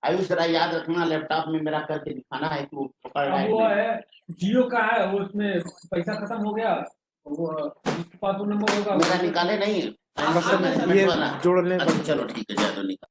आयुष जरा याद रखना, लैपटॉप में मेरा करके दिखाना है कि वो पकड़ रहा अब है कि वो नहीं। है, जियो का है, वो उसमें पैसा खत्म हो गया, वो जिसके पास वो नंबर होगा मेरा वो। निकाले नहीं है हाँ आपका मैं मैनेजमेंट ये वाला। जोड़ने अच्छा पर चलो ठीक है, जादू निकाल।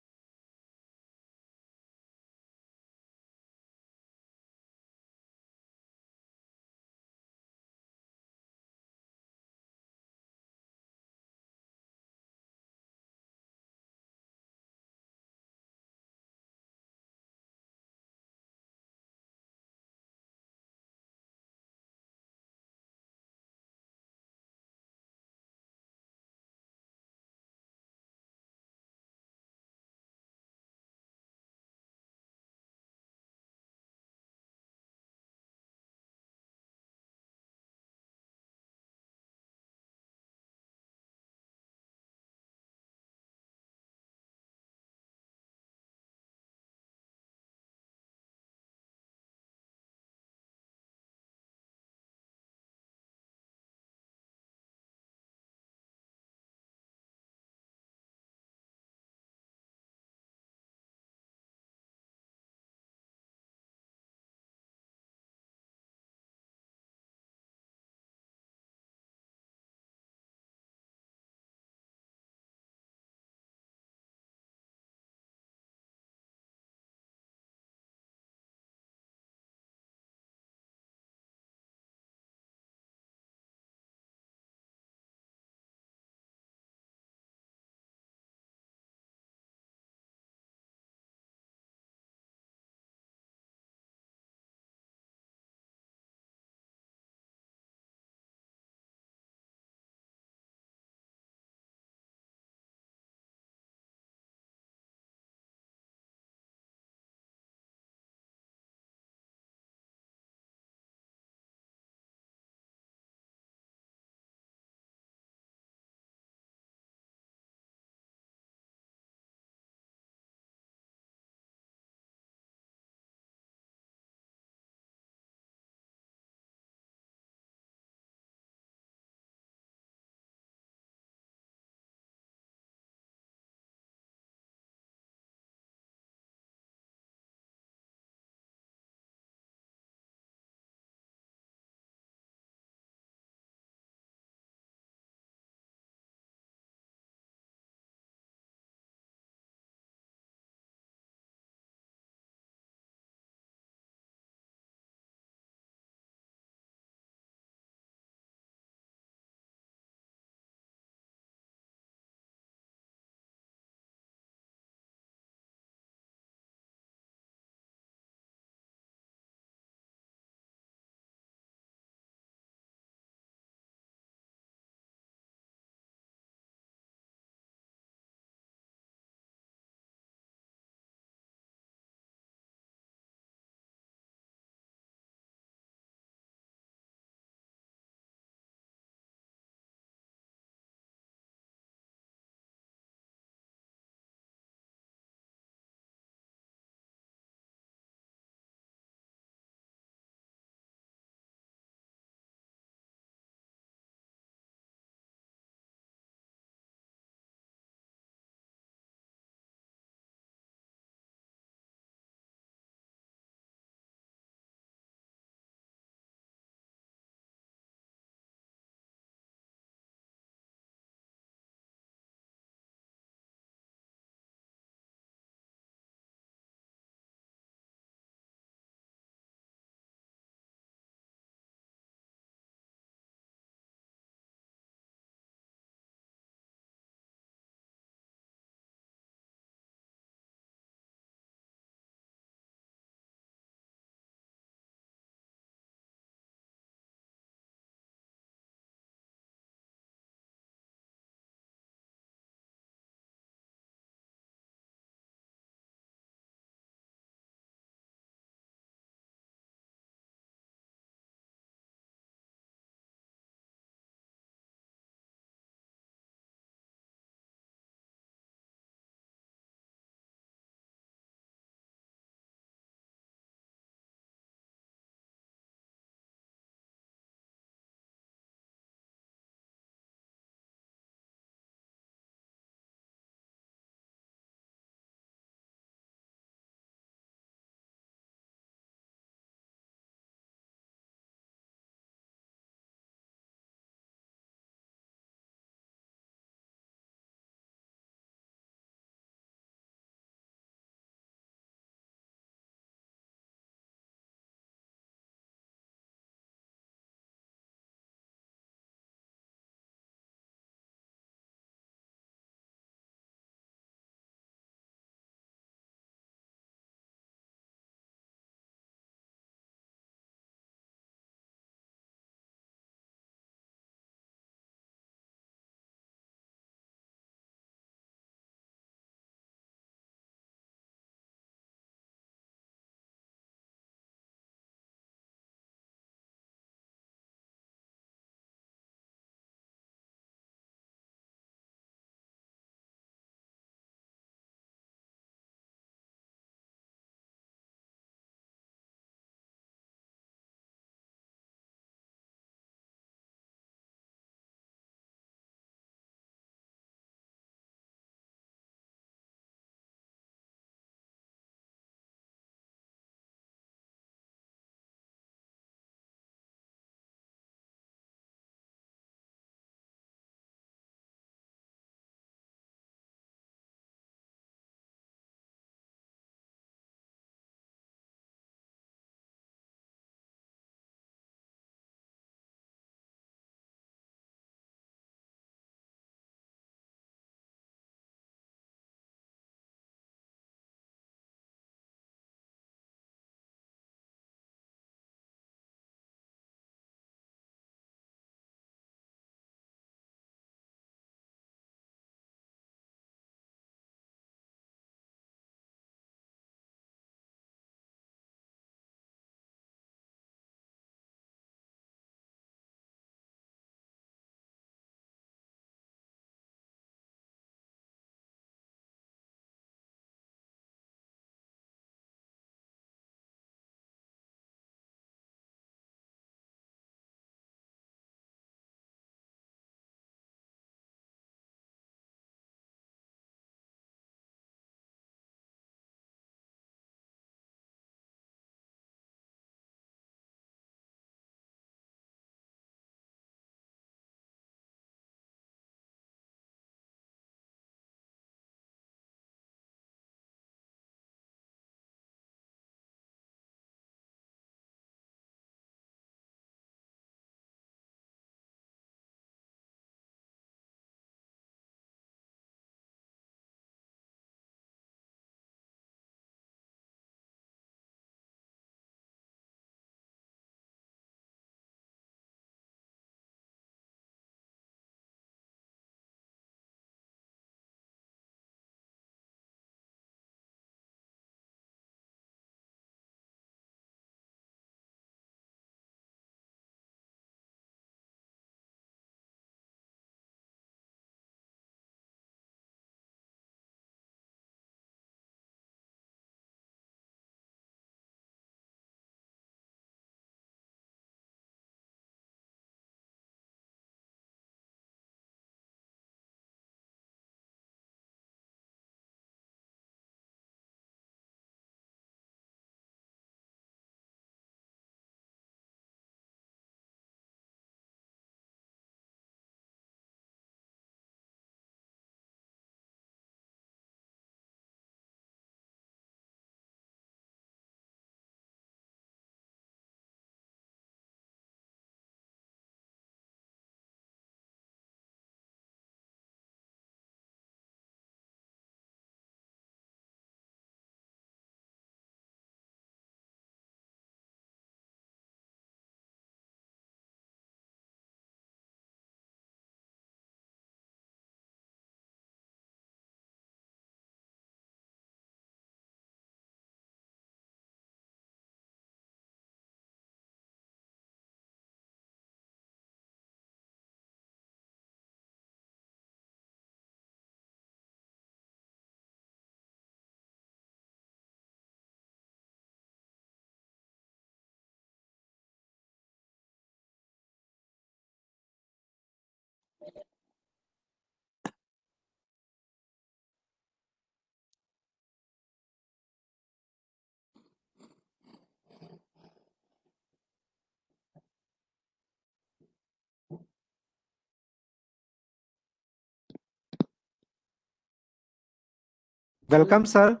Welcome, sir.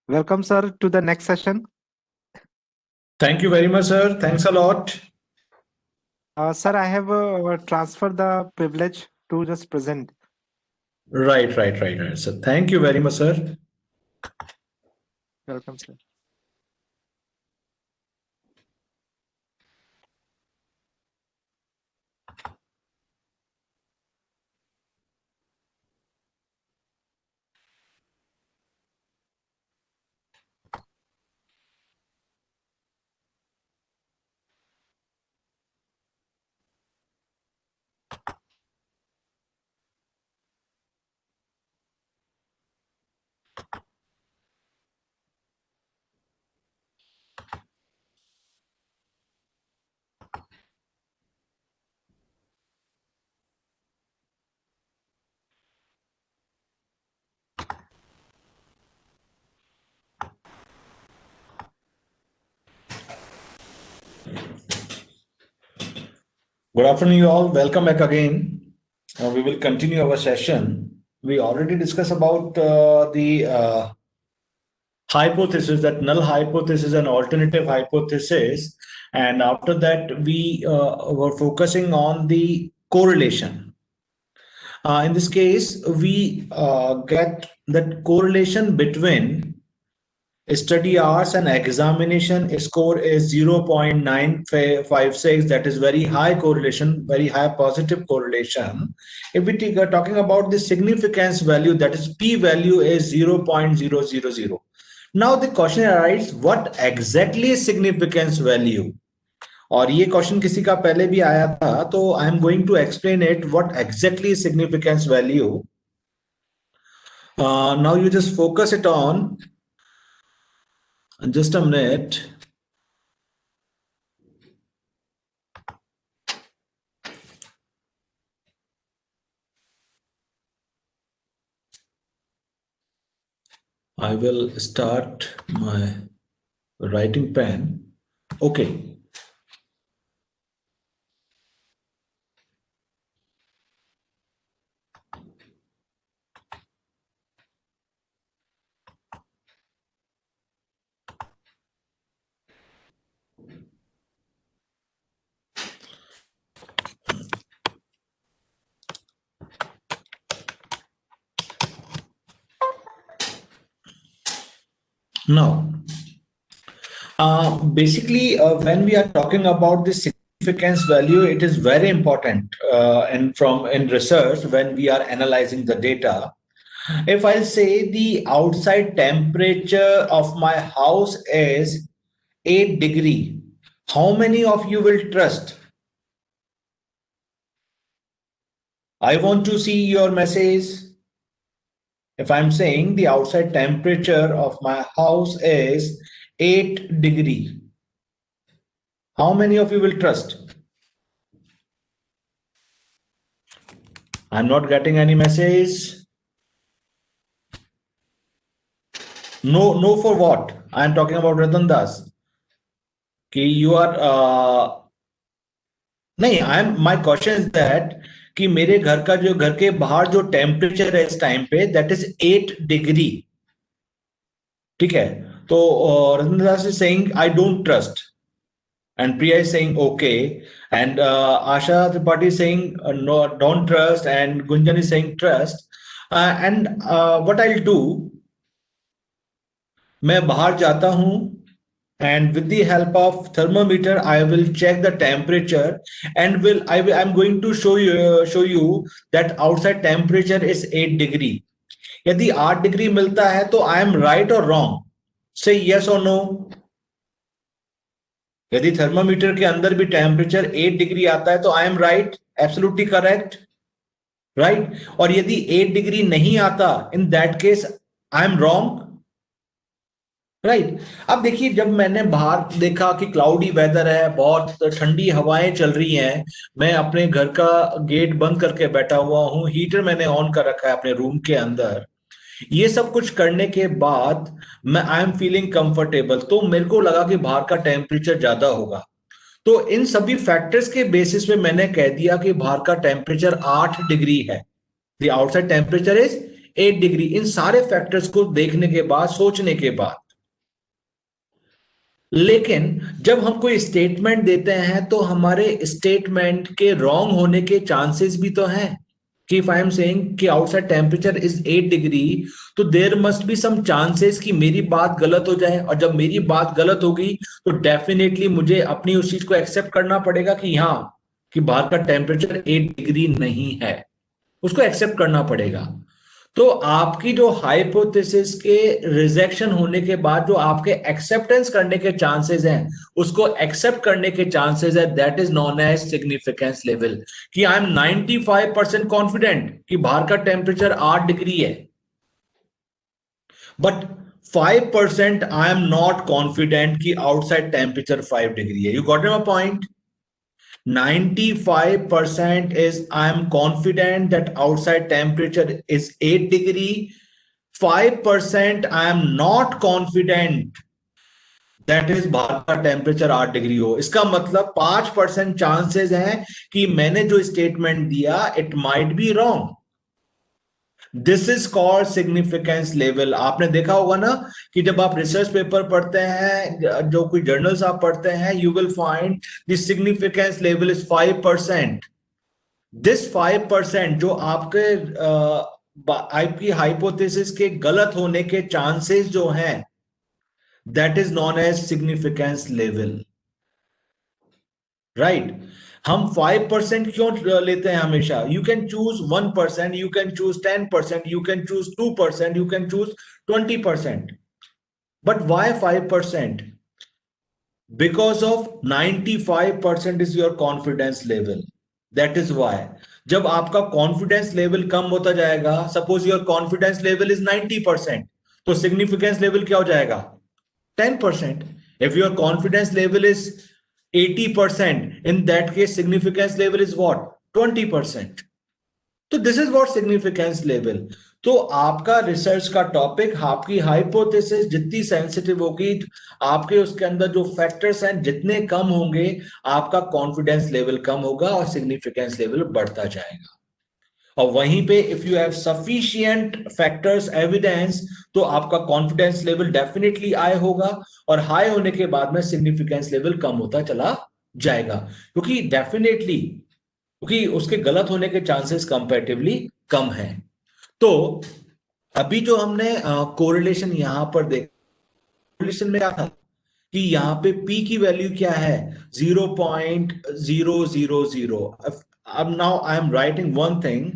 Welcome, sir, to the next session. Thank you very much, sir. Thanks a lot. Sir, I have transferred the privilege to just present. Right. So thank you very much, sir. Welcome, sir. Good afternoon, you all. Welcome back again. We will continue our session. We already discussed about the hypothesis, that null hypothesis and alternative hypothesis. And after that, we were focusing on the correlation. In this case, we get that correlation between study hours and examination score is 0.956. That is very high correlation, very high positive correlation. If we are talking about the significance value, that is p value is 0.000. Now the question arises, what exactly is significance value? और ये question किसी का पहले भी आया था, तो I am going to explain it what exactly is significance value. Now you just focus it on. Just a minute. I will start my writing pen. Okay. Now, basically, when we are talking about the significance value, it is very important in research when we are analyzing the data. If I say the outside temperature of my house is 8 degree, how many of you will trust? I want to see your message. If I'm saying the outside temperature of my house is 8 degree, how many of you will trust? I'm not getting any message. No for what? I'm talking about Ratan Das. Okay, you are my question is that कि मेरे घर का जो घर के बाहर जो temperature है इस टाइम पे दैट इज 8 डिग्री. ठीक है, तो Ratan Das is saying I don't trust and Priya is saying okay, and Asha Tripathi is saying no, don't trust, and Gunjan is saying trust. And what I'll do, मैं बाहर जाता हूं and with the help of thermometer I will check the temperature and I'm going to show you that outside temperature is 8 degree. यदि 8 degree मिलता है तो I am right or wrong? Say yes or no. यदि thermometer के अंदर भी temperature 8 degree आता है तो I M right, absolutely correct, right. और यदि 8 डिग्री नहीं आता, in that case I am wrong. Right. अब देखिए, जब मैंने बाहर देखा कि क्लाउडी वेदर है, बहुत ठंडी हवाएं चल रही हैं, मैं अपने घर का गेट बंद करके बैठा हुआ हूँ, हीटर मैंने ऑन कर रखा है अपने रूम के अंदर, ये सब कुछ करने के बाद मैं आई एम फीलिंग कंफर्टेबल, तो मेरे को लगा कि बाहर का टेम्परेचर ज्यादा होगा। तो इन सभी फैक्टर्स के बेसिस पे मैंने कह दिया कि बाहर का टेम्परेचर 8 डिग्री है, the outside temperature is 8 degree. इन सारे फैक्टर्स को देखने के बाद, सोचने के बाद, लेकिन जब हम कोई स्टेटमेंट देते हैं तो हमारे स्टेटमेंट के रॉन्ग होने के चांसेस भी तो हैं। कि इफ आई एम सेइंग कि आउटसाइड टेम्परेचर इज 8 डिग्री, तो there must be some chances कि मेरी बात गलत हो जाए, और जब मेरी बात गलत होगी तो डेफिनेटली मुझे अपनी उस चीज को एक्सेप्ट करना पड़ेगा कि हाँ, कि बाहर का टेम्परेचर 8 डिग्री नहीं है, उसको एक्सेप्ट करना पड़ेगा। तो आपकी जो हाइपोथेसिस के रिजेक्शन होने के बाद जो आपके एक्सेप्टेंस करने के चांसेस हैं, उसको एक्सेप्ट करने के चांसेस है, that is known as significance level. कि आई एम 95% कॉन्फिडेंट कि बाहर का टेम्परेचर 8 डिग्री है, but 5% I am not confident कि आउटसाइड टेम्परेचर 5 डिग्री है। You got my point? 95% is I am confident that outside temperature is 8 degree. 5% I am not confident that is बाहर का temperature 8 degree हो। इसका मतलब 5% chances हैं कि मैंने जो स्टेटमेंट दिया it might be wrong. This is called significance level. आपने देखा होगा ना कि जब आप रिसर्च पेपर पढ़ते हैं, जो कोई जर्नल्स आप पढ़ते हैं, you will find the significance level is 5%। This 5% जो आपके आपकी हाइपोथेसिस के गलत होने के चांसेस जो हैं, that is known as significance level. Right. हम 5% क्यों लेते हैं हमेशा? You can choose 1%, you can choose 10%, you can choose 2%, you can choose 20%, but why 5%? Because of 95% is your confidence level, that is why. जब आपका confidence level कम होता जाएगा, suppose your confidence level is 90%, तो सिग्निफिकेंस लेवल क्या हो जाएगा? 10%. If your confidence level is 80%, in that case, significance level is what? 20%. तो this is what significance level. तो आपका रिसर्च का टॉपिक, आपकी हाइपोथेसिस जितनी सेंसिटिव होगी, आपके उसके अंदर जो फैक्टर्स हैं जितने कम होंगे, आपका कॉन्फिडेंस लेवल कम होगा और सिग्निफिकेंस लेवल बढ़ता जाएगा। और वहीं पे if you have sufficient factors evidence, तो आपका कॉन्फिडेंस लेवल डेफिनेटली हाई होगा, और हाई होने के बाद में सिग्निफिकेंस लेवल कम होता चला जाएगा, क्योंकि डेफिनेटली क्योंकि उसके गलत होने के चांसेस कंपैरेटिवली कम है। तो अभी जो हमने कोरिलेशन यहां पर देखा, कोरिलेशन में क्या था कि यहाँ पे P की वैल्यू क्या है? 0.000। अब now I am writing one thing,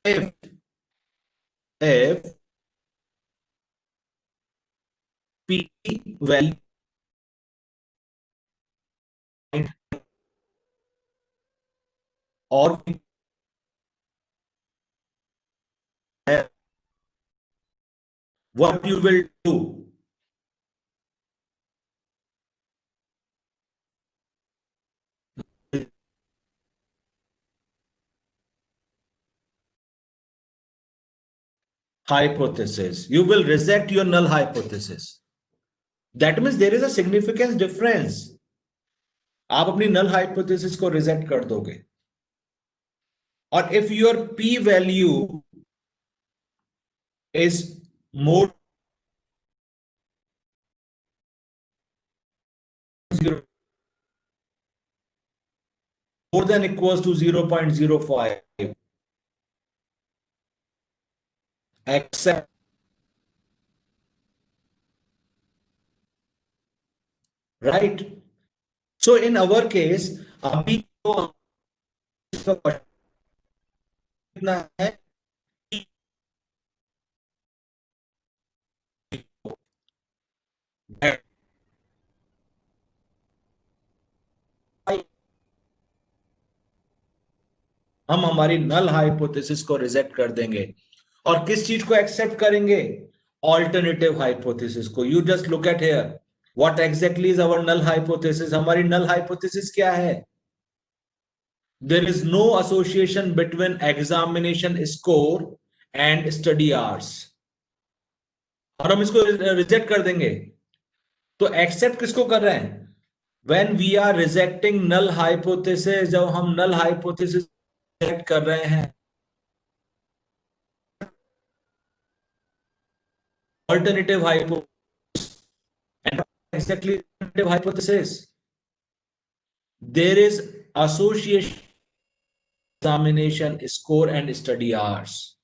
if P value और what you will do, hypothesis, you will reject your null hypothesis. That means there is a significant difference. आप अपनी null hypothesis को reject कर दोगे। और if your P value is more than equals to 0.05, accept, right? So in our case, अभी तो कितना है? हम हमारी नल हाइपोथेसिस को रिजेक्ट कर देंगे और किस चीज को एक्सेप्ट करेंगे? alternative hypothesis को. You just look at here. What exactly is our null hypothesis? हमारी null hypothesis क्या है? There is no association between examination score and study hours. और हम इसको रिजेक्ट कर देंगे. तो एक्सेप्ट किसको कर रहे हैं? When we are rejecting null hypothesis, जब हम null hypothesis reject कर रहे हैं, alternative hypothesis, and exactly alternative hypothesis, there is association examination score and study hours.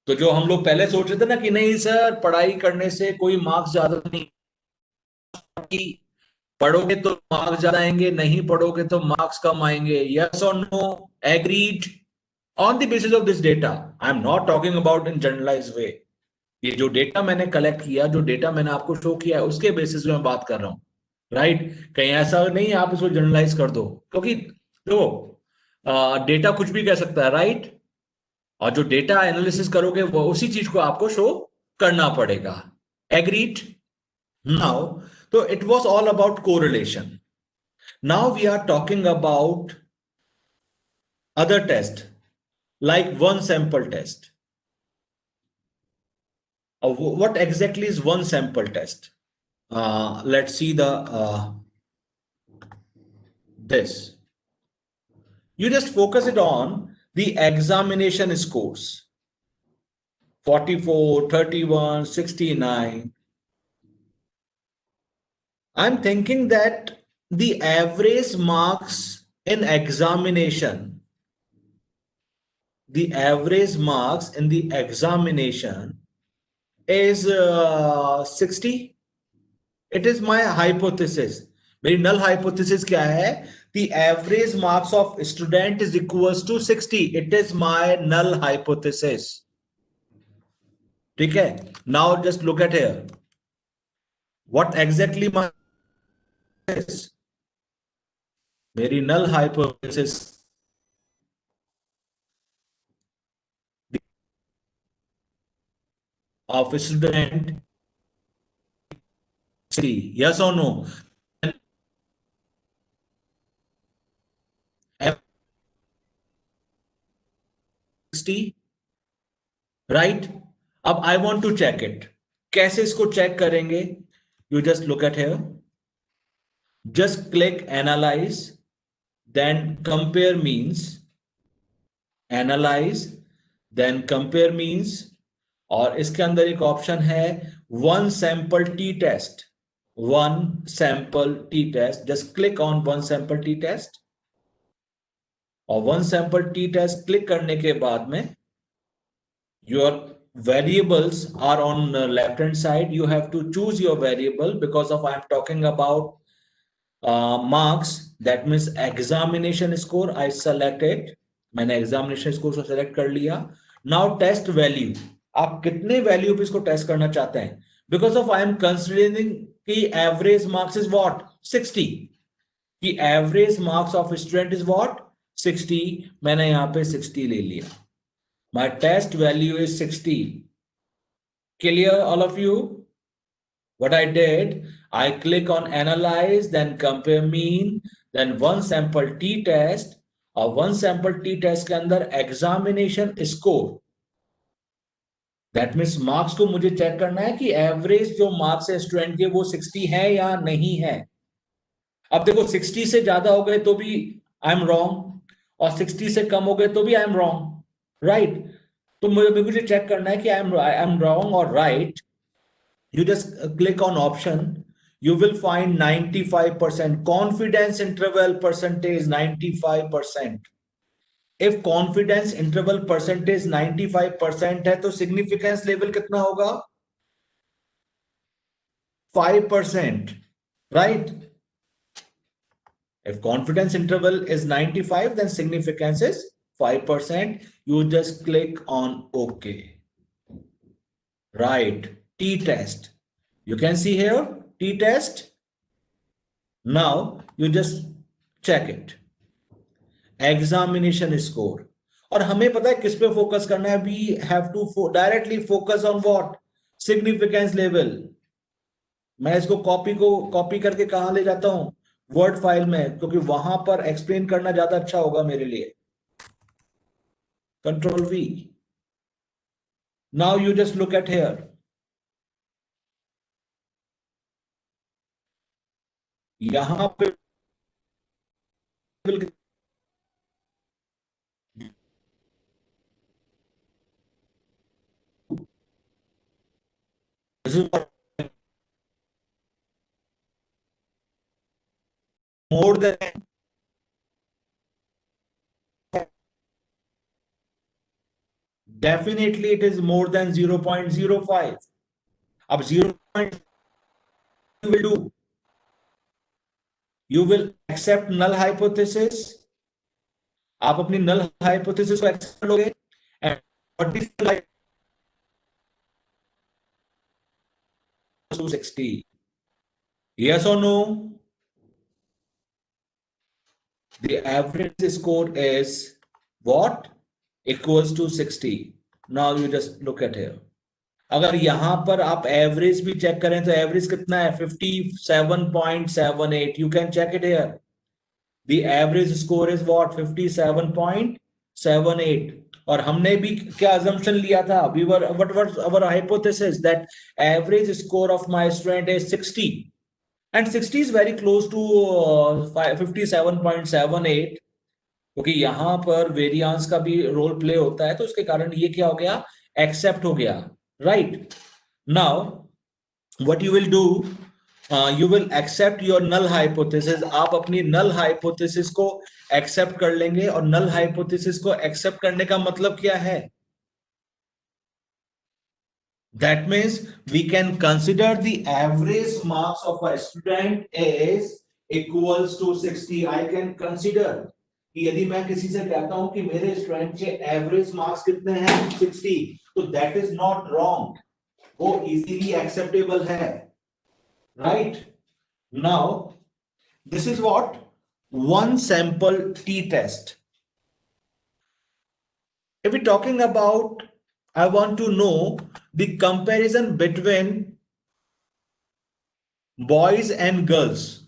तो जो हम लोग पहले सोच रहे थे ना कि नहीं सर पढ़ाई करने से कोई मार्क्स ज्यादा नहीं, पढ़ोगे तो मार्क्स ज्यादा आएंगे, नहीं पढ़ोगे तो मार्क्स कम आएंगे. यस और no? Agreed? On the basis of this data, I am not talking about in generalize way. ये जो डेटा मैंने कलेक्ट किया, जो डेटा मैंने आपको शो किया है, उसके बेसिस में बात कर रहा हूं. राइट? कहीं ऐसा नहीं आप इसको जनरलाइज कर दो, क्योंकि देखो डेटा कुछ भी कह सकता है. राइट? और जो डेटा एनालिसिस करोगे वो उसी चीज को आपको शो करना पड़ेगा. Agreed? Now, so it was all about correlation. Now we are talking about other test, like one sample test. What exactly is one sample test? Let's see the this. You just focus it on the examination scores. 44, 31, 69. I'm thinking that the average marks in examination, the average marks in the examination is 60. It is my hypothesis. मेरी null hypothesis क्या है? The average marks of student is equals to 60. It is my null hypothesis. ठीक है? Now just look at here. What exactly my मेरी null hypothesis of student 60. Yes or no? 60, right? अब I want to check it. कैसे इसको check करेंगे? You just look at here. Just click analyze, then compare means. Analyze, then compare means. और इसके अंदर एक option है one sample t-test. One sample t-test. Just click on one sample t-test. और one sample t-test click करने के बाद में your variables are on the left hand side. You have to choose your variable because of I am talking about marks. That means examination score. I select it. मैंने examination score को select कर लिया. Now test value. आप कितने value पे इसको test करना चाहते हैं? Because of I am considering कि average marks is what? 60. कि average marks of student is what? 60. मैंने यहाँ पे 60 ले लिया. My test value is 60. Clear all of you? What I did, I click on analyze, then compare mean, then one sample t-test, और one sample t-test के अंदर examination score. That means marks को मुझे चेक करना है कि average जो marks है स्टूडेंट के वो 60 है या नहीं है. अब देखो 60 से ज्यादा हो गए तो भी आई एम रॉन्ग और 60 से कम हो गए तो भी आई एम रॉन्ग. राइट? तो मुझे चेक करना है कि आई एम रॉन्ग और right. You just click on option. You will find 95% confidence interval percentage 95%. If confidence interval percentage 95% है तो significance level कितना होगा? 5%. Right? If confidence interval is 95, then significance is 5%. You just click on OK. Right. T-test. You can see here T-test. Now you just check it. Examination score. और हमें पता है किस पे फोकस करना है. We have to directly focus on what? Significance level. मैं इसको कॉपी करके कहां ले जाता हूं? वर्ड फाइल में, क्योंकि वहां पर एक्सप्लेन करना ज्यादा अच्छा होगा मेरे लिए। Control V। Now you just look at here. यहां पे this is more than, definitely it is more than 0.05. अब 0. You will do, you will accept null hypothesis. आप अपनी null hypothesis को accept करोगे, and what is null hypothesis to 60? Yes or no? The average score is what? Equals to 60. Now you just look at here. अगर यहां पर आप average भी check करें तो एवरेज कितना है? 57.78. You can check it here. The average score is what? 57.78. और हमने भी क्या assumption लिया था? What was our hypothesis? That average score of my student is 60. And 60 is very close to 57.78. क्योंकि यहां पर वेरिएंस का भी रोल प्ले होता है, तो उसके कारण ये क्या हो गया? एक्सेप्ट हो गया, right? Now what you will do, you will accept your null hypothesis. आप अपनी null hypothesis को accept कर लेंगे, और null hypothesis को accept करने का मतलब क्या है? That means we can consider the average marks of a student is equals to 60. I can consider कि यदि मैं किसी से कहता हूं कि मेरे स्टूडेंट के एवरेज मार्क्स कितने हैं? 60, तो that is not wrong. वो easily acceptable है, right? Now this is what? One sample t-test. If we're talking about, I want to know the comparison between boys and girls.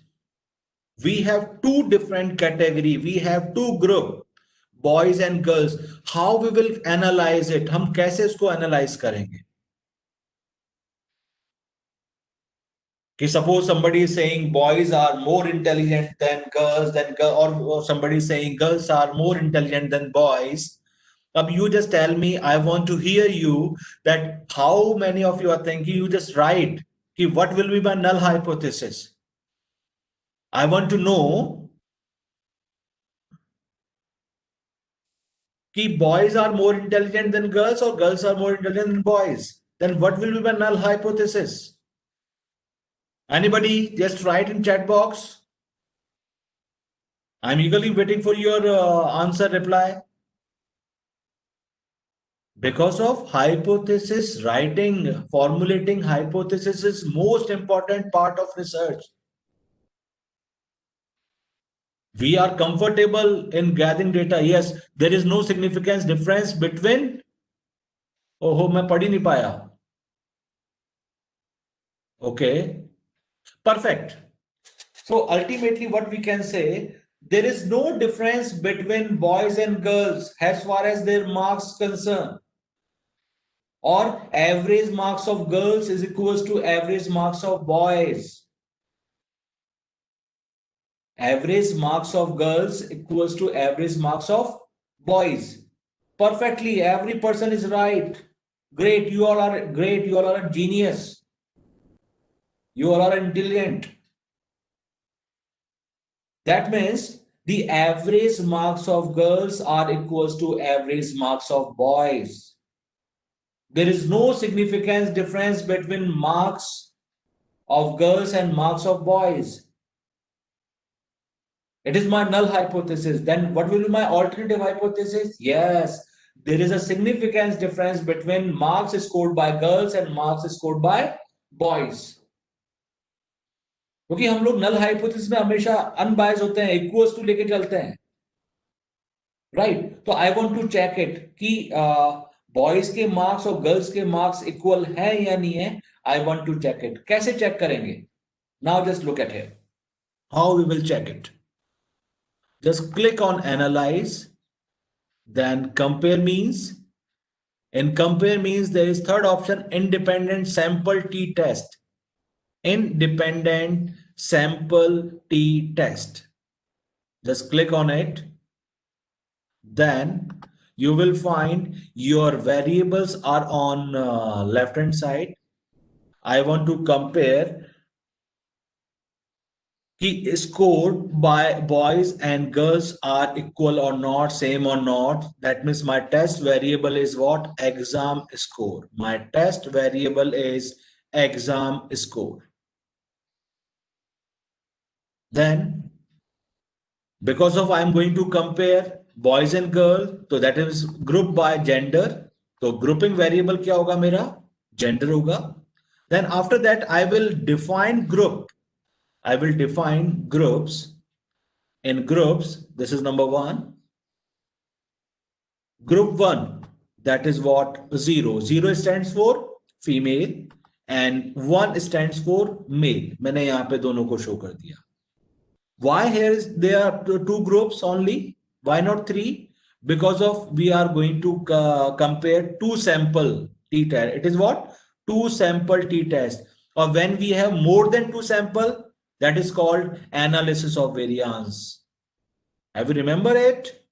We have two different categories. We have two groups, boys and girls. How we will analyze it? हम कैसे इसको analyze करेंगे? कि suppose somebody is saying boys are more intelligent than girls, or somebody is saying girls are more intelligent than boys. You just tell me, I want to hear you that how many of you are thinking. You just write कि what will be my null hypothesis. I want to know कि boys are more intelligent than girls or girls are more intelligent than boys. Then what will be my null hypothesis? Anybody just write in chat box. I'm eagerly waiting for your answer reply. Because of hypothesis writing, formulating hypothesis is most important part of research. We are comfortable in gathering data. Yes, there is no significant difference between. Oh, मैं पढ़ ही नहीं पाया. Okay, perfect. So ultimately what we can say, there is no difference between boys and girls as far as their marks concerned. Or average marks of girls is equals to average marks of boys. Average marks of girls equals to average marks of boys. Perfectly, every person is right. Great, you all are great. You all are a genius. You all are intelligent. That means the average marks of girls are equals to average marks of boys. There is no significant difference between marks of girls and marks of boys. It is my null hypothesis. Then what will be my alternative hypothesis? Yes, there is a significant difference between marks scored by girls and marks scored by boys. क्योंकि हम लोग null hypothesis में हमेशा unbiased होते हैं, equals to लेके चलते हैं, right? तो I want to check it कि बॉयज के मार्क्स और गर्ल्स के मार्क्स इक्वल है या नहीं है, I want to check it. कैसे चेक करेंगे? Now just look at here how we will check it. Just click on analyse, then compare means. In compare means there is third option, independent sample t-test. Independent sample t-test. Just click on it. Then you will find your variables are on left hand side. I want to compare कि scored by boys and girls are equal or not, same or not. That means my test variable is what? Exam score. My test variable is exam score. Then because of I'm going to compare boys and girls, so that is group by gender. So grouping variable क्या होगा मेरा? Gender होगा. Then after that I will define group. I will define groups. In groups, this is number 1. Group 1, that is what? 0. 0 stands for female and 1 stands for male. मैंने यहाँ पे दोनों को show कर दिया. Why here is there are two groups only? Why not 3? Because of we are going to compare 2 sample t-test. It is what? 2 sample t-test. Or when we have more than 2 sample, that is called analysis of variance. Have you remember it?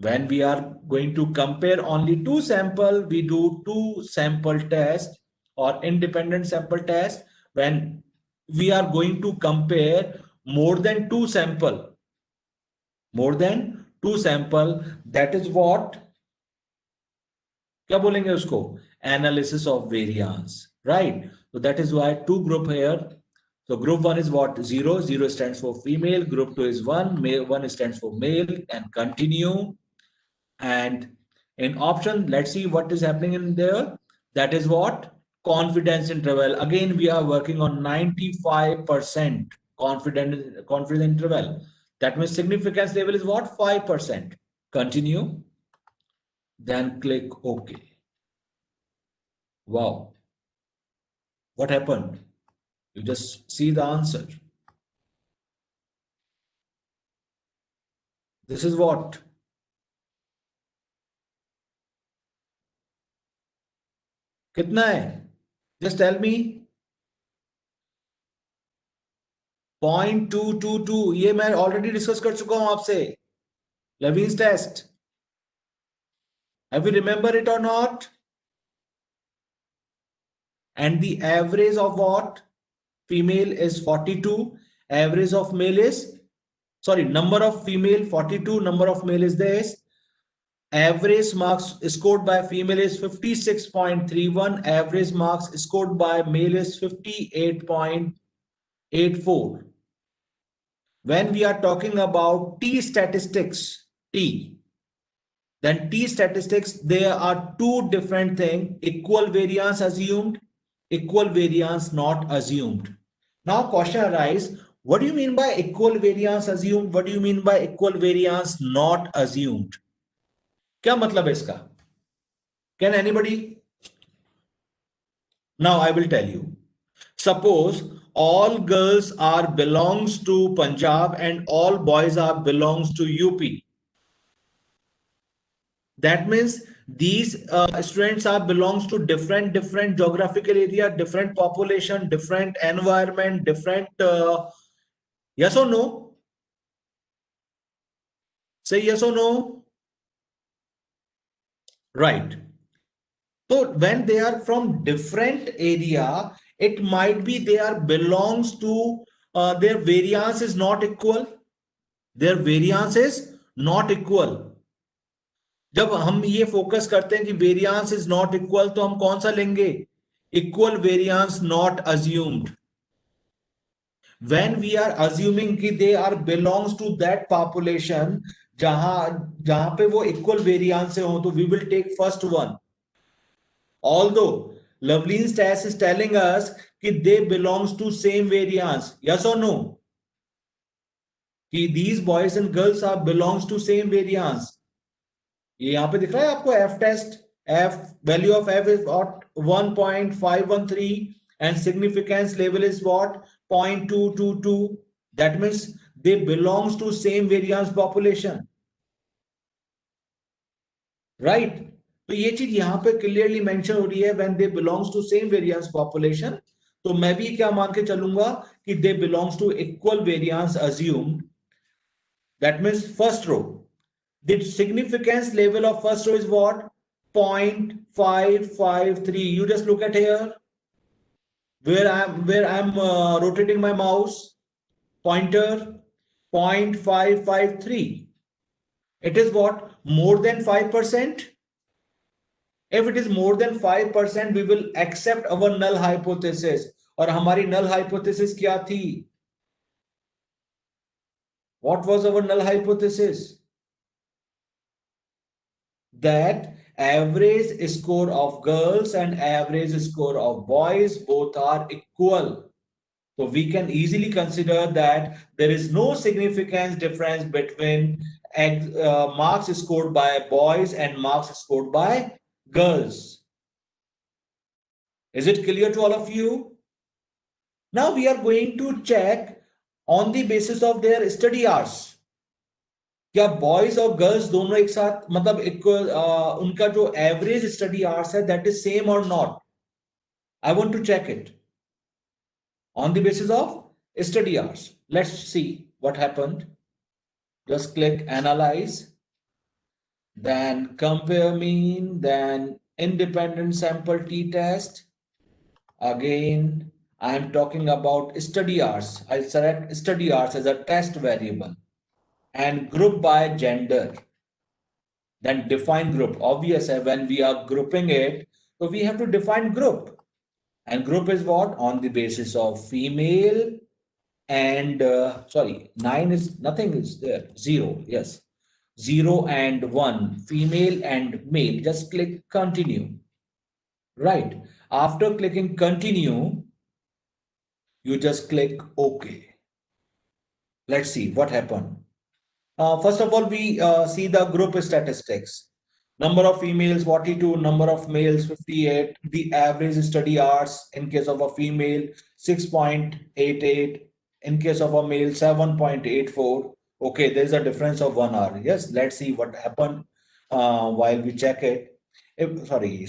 When we are going to compare only 2 sample, we do 2 sample test or independent sample test. When we are going to compare more than 2 sample, that is what? क्या बोलेंगे उसको? Analysis of variance, right? So that is why 2 group here. So group 1 is what? 0. 0 stands for female. Group 2 is 1. 1 stands for male. And continue. And in option, let's see what is happening in there. That is what? Confidence interval. Again, we are working on 95% confidence interval. That means significance level is what? 5%. Continue. Then click OK. Wow. What happened? You just see the answer. This is what? कितना है? Just tell me. 0.222. ये मैं already discuss कर चुका हूं आपसे. Levene's test. Have you remember it or not? And the average of what? Female is 42. Average of male is, sorry, number of female 42. Number of male is this. Average marks scored by female is 56.31. Average marks scored by male is 58.84. When we are talking about T statistics, then T statistics, there are 2 different things: equal variance assumed, equal variance not assumed. Now question arises, what do you mean by equal variance assumed? What do you mean by equal variance not assumed? क्या मतलब है इसका? Can anybody? Now I will tell you. Suppose all girls are belongs to Punjab and all boys are belongs to UP. That means these students are belongs to different geographical area, different population, different environment, different yes or no? Say yes or no. Right. So when they are from different area, it might be they are belongs to their variance is not equal. Their variance is not equal. जब हम ये focus करते हैं कि variance is not equal, तो हम कौन सा लेंगे? Equal variance not assumed. When we are assuming कि they are belongs to that population जहां पे वो इक्वल वेरिएंस से हो, तो we will take first one. Although Lovelin's test is telling us कि they belongs to same variance. Yes or no? कि these boys and girls are belongs to same variance. ये यहाँ पे दिख रहा है आपको F test. Value of F is what? 1.513 and significance level is what? 0.222. That means they belongs to same variance population. Right? तो ये चीज यहाँ पे क्लियरली मेंशन हो रही है when they belongs to same variance population. तो मैं भी क्या मान के चलूंगा कि they belongs to equal variance assumed. That means first row. The significance level of first row is what? 0.553. You just look at here where I'm rotating my mouse pointer. 0.553. It is what? More than 5%. If it is more than 5%, we will accept our null hypothesis. और हमारी null hypothesis क्या थी? What was our null hypothesis? That average score of girls and average score of boys both are equal. So we can easily consider that there is no significant difference between marks scored by boys and marks scored by girls. Is it clear to all of you? Now we are going to check on the basis of their study hours. क्या boys और girls दोनों एक साथ मतलब equal उनका जो average study hours है that is same और not? I want to check it on the basis of study hours. Let's see what happened. Just click analyze, then compare mean, then independent sample t-test. Again, I am talking about study hours. I'll select study hours as a test variable and group by gender. Then define group. Obvious, when we are grouping it, so we have to define group. And group is what? On the basis of female and, 9 is, nothing is there, 0, yes. 0 and 1, female and male. Just click continue. Right. After clicking continue, you just click OK. Let's see what happened. First of all, we see the group statistics. Number of females 42, number of males 58, the average study hours in case of a female 6.88, in case of a male 7.84. Okay, there is a difference of 1 hour. Yes, let's see what happened while we check it. Sorry.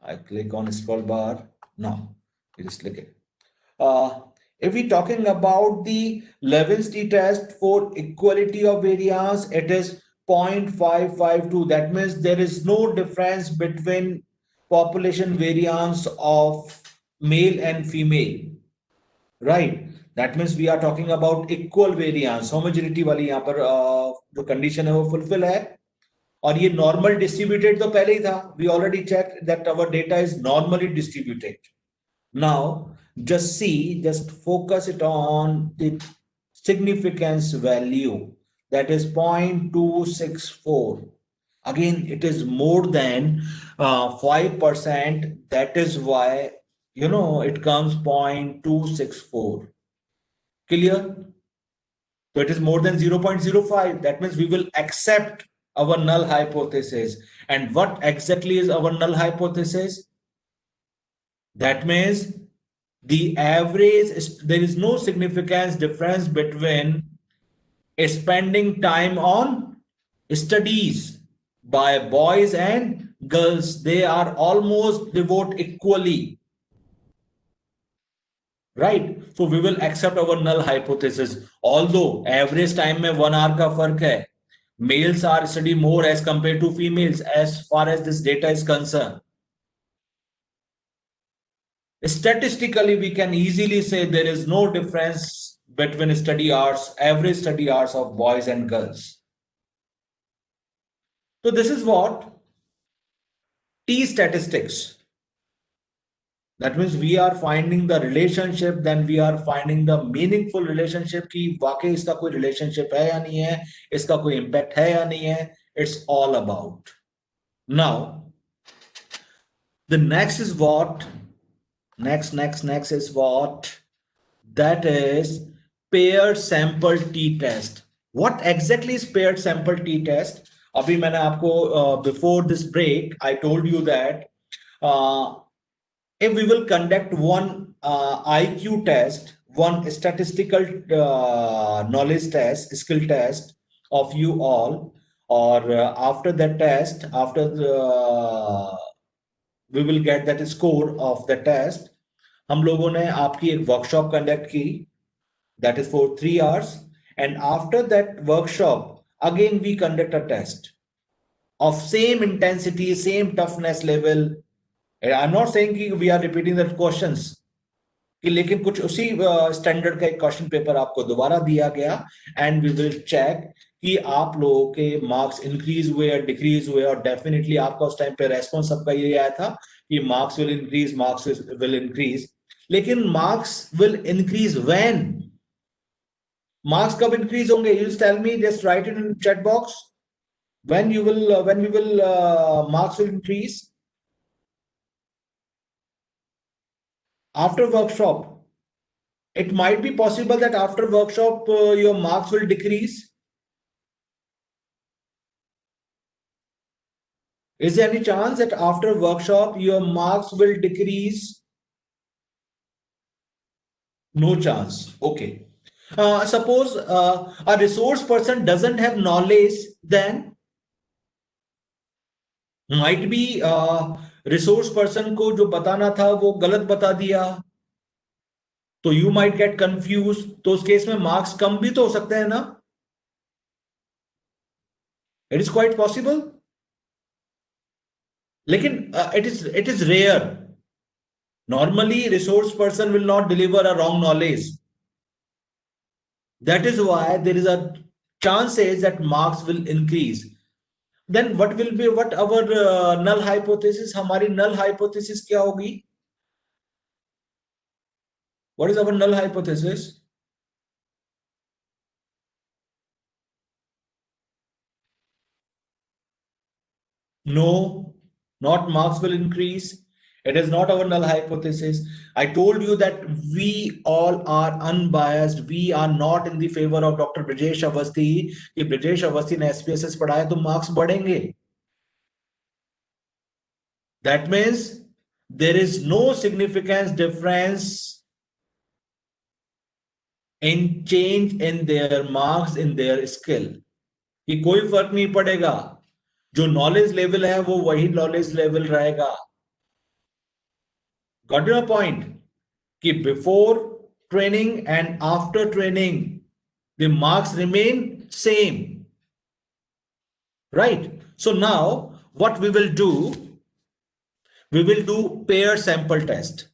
I click on scroll bar. No, you just click it. If we're talking about the Levin's t-test for equality of variance, it is 0.552. That means there is no difference between population variance of male and female, right? That means we are talking about equal variance. Homogeneity वाली यहाँ पर जो condition है वो fulfill है और ये normal distributed तो पहले ही था. We already checked that our data is normally distributed. Now just focus it on the significance value. That is 0.264. Again, it is more than 5%. That is why, it comes 0.264. Clear? So it is more than 0.05. That means we will accept our null hypothesis. And what exactly is our null hypothesis? That means the average, there is no significance difference between spending time on studies by boys and girls. They are almost devote equally, right? So we will accept our null hypothesis. Although average time में 1 hour का फर्क है, males are study more as compared to females as far as this data is concerned. Statistically, we can easily say there is no difference between study hours, average study hours of boys and girls. So this is what T statistics. That means we are finding the relationship, then we are finding the meaningful relationship कि वाकई इसका कोई relationship है या नहीं है, इसका कोई impact है या नहीं है. It's all about. Now, the next is what? Next is what? That is paired sample t-test. What exactly is paired sample t-test? अभी मैंने आपको before this break I told you that if we will conduct one IQ test, one statistical knowledge test, skill test of you all, or after that test, after we will get that score of the test, हम लोगों ने आपकी एक workshop conduct की, that is for 3 hours, and after that workshop again we conduct a test of same intensity, same toughness level. I'm not saying कि we are repeating the questions, कि लेकिन कुछ उसी स्टैंडर्ड का एक क्वेश्चन पेपर आपको दोबारा दिया गया, एंड वी विल चेक कि आप लोगों के मार्क्स इंक्रीज हुए या डिक्रीज हुए, और डेफिनेटली आपका उस टाइम पे रेस्पॉन्स सबका ये आया था कि marks will increase, marks will increase. लेकिन marks will increase when? Marks कब इंक्रीज होंगे? You tell me, just write it in chat box. when we will marks will increase? After workshop. It might be possible that after workshop your marks will decrease. Is there any chance that after workshop your marks will decrease? No chance. Okay. Suppose a resource person doesn't have knowledge, then might be resource person को जो बताना था वो गलत बता दिया, तो you might get confused. तो उस केस में मार्क्स कम भी तो हो सकते हैं ना? It is quite possible. लेकिन it is rare. Normally resource person will not deliver a wrong knowledge. That is why there is a chances that marks will increase. Then what will be, what our null hypothesis? हमारी null hypothesis क्या होगी? What is our null hypothesis? No, not marks will increase. It is not our null hypothesis. I told you that we all are unbiased. We are not in the favor of Dr. Brijesh Awasthi. कि ब्रिजेश अवस्थी ने SPSS पढ़ाया तो marks बढ़ेंगे. That means there is no significant difference in change in their marks, in their skill. कि कोई फर्क नहीं पड़ेगा, जो नॉलेज लेवल है वो वही नॉलेज लेवल रहेगा. Got your point? कि before training and after training the marks remain same, right? So now what we will do, we will do pair sample test.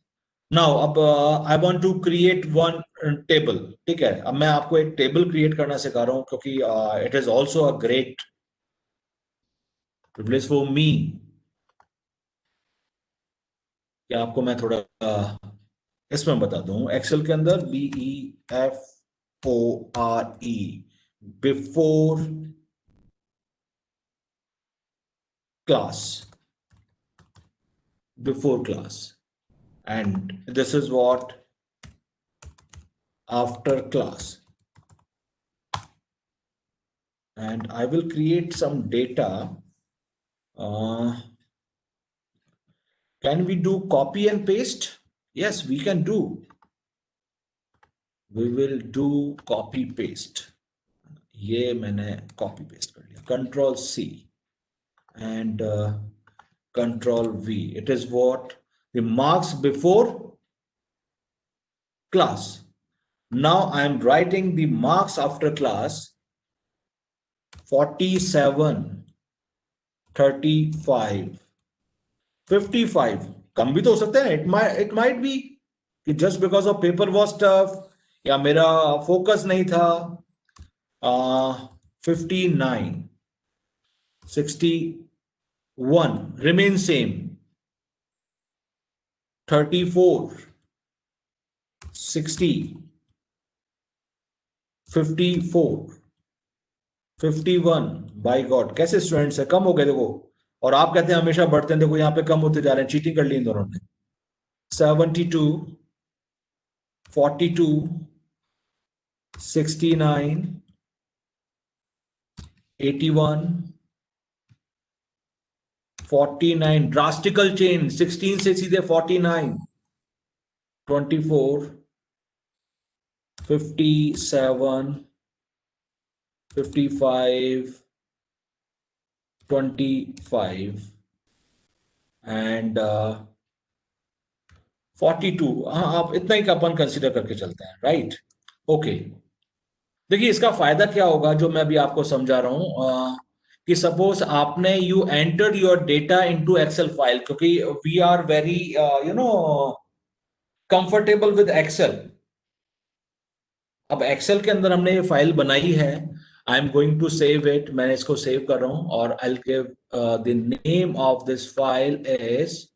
Now अब I want to create one table. ठीक है, अब मैं आपको एक table create करना सिखा रहा हूं, क्योंकि it is also a great privilege for me कि आपको मैं थोड़ा इसमें बता दूं. एक्सेल के अंदर BEFORE, before class, and this is what after class. And I will create some data. Can we do copy and paste? Yes, we can do. We will do copy paste. ये मैंने copy paste कर लिया. Control C and Control V. It is what the marks before class. Now I am writing the marks after class. 47, 35, 55. कम भी तो हो सकते हैं. It might be कि just because of paper was tough या मेरा focus नहीं था. 59, 61 remain same. 34, 60, 54, 51. बाय गॉड, कैसे स्टूडेंट्स है, कम हो गए देखो. और आप कहते हैं हमेशा बढ़ते हैं, देखो यहाँ पे कम होते जा रहे हैं. चीटिंग कर ली इन दोनों ने. 72, 42, 69, 81, 49, drastical change, 16 से सीधे 49, 24, 57, 55, 25 and 42. हाँ, आप इतना ही का अपन कंसिडर करके चलते हैं, राइट? ओके, देखिए इसका फायदा क्या होगा जो मैं अभी आपको समझा रहा हूं, कि सपोज आपने you entered your data into Excel file, क्योंकि we are very comfortable with Excel. अब एक्सेल के अंदर हमने ये फाइल बनाई है, I am going to save it, मैं इसको सेव कर रहा हूं और I will give the name of this file is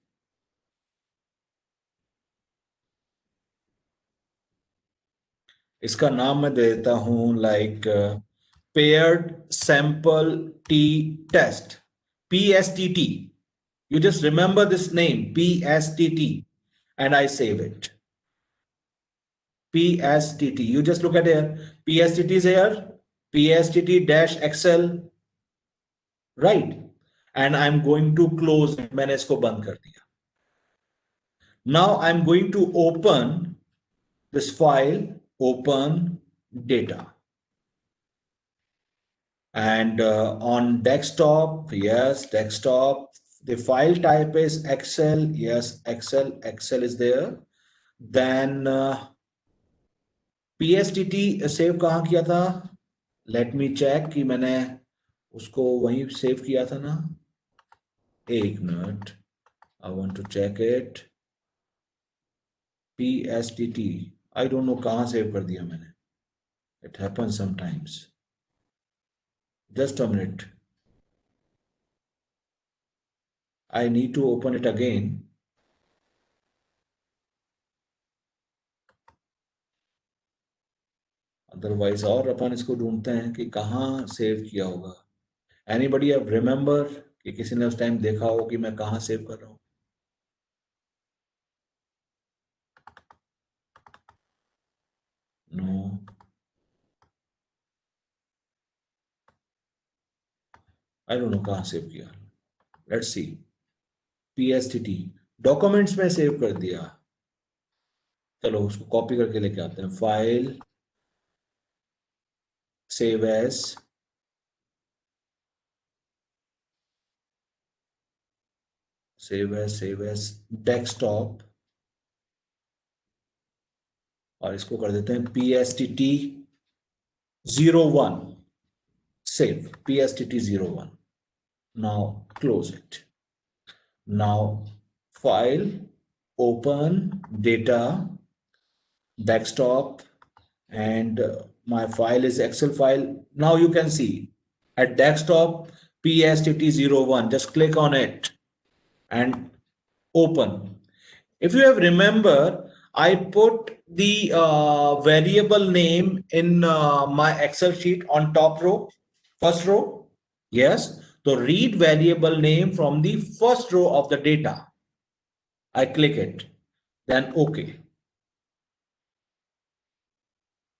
इसका नाम मैं दे देता हूं like paired sample t test, PSTT. You just remember this name, PSTT, and I save it. PSTT, you just look at here, PSTT is here, PSTT dash Excel, right? And I'm going to close it. मैंने इसको बंद कर दिया. Now I'm going to open this file, open data. And on desktop, yes, desktop, the file type is Excel, yes, Excel is there. Then PSTT save कहाँ किया था? Let me check कि मैंने उसको वहीं सेव किया था ना, एक minute, I want to check it. PSTT, I don't know कहाँ सेव कर दिया मैंने, it happens sometimes. Just a minute. I need to open it again. Otherwise, और अपन इसको ढूंढते हैं कि कहाँ सेव किया होगा. Anybody have remember कि किसी ने उस टाइम देखा हो कि मैं कहाँ सेव कर रहा हूँ? No. I don't know कहाँ सेव किया. Let's see. PSTT डॉक्यूमेंट्स में सेव कर दिया. चलो उसको कॉपी करके लेके आते हैं. फाइल, सेव एज, डेस्कटॉप, और इसको कर देते हैं PSTT 01. Save PSTT 01. Now close it. Now file, open data, desktop, and my file is Excel file. Now you can see at desktop PSTT 01. Just click on it and open. If you have remember, I put the variable name in my Excel sheet on top row, first row. Yes. So read variable name from the first row of the data. I click it, then OK.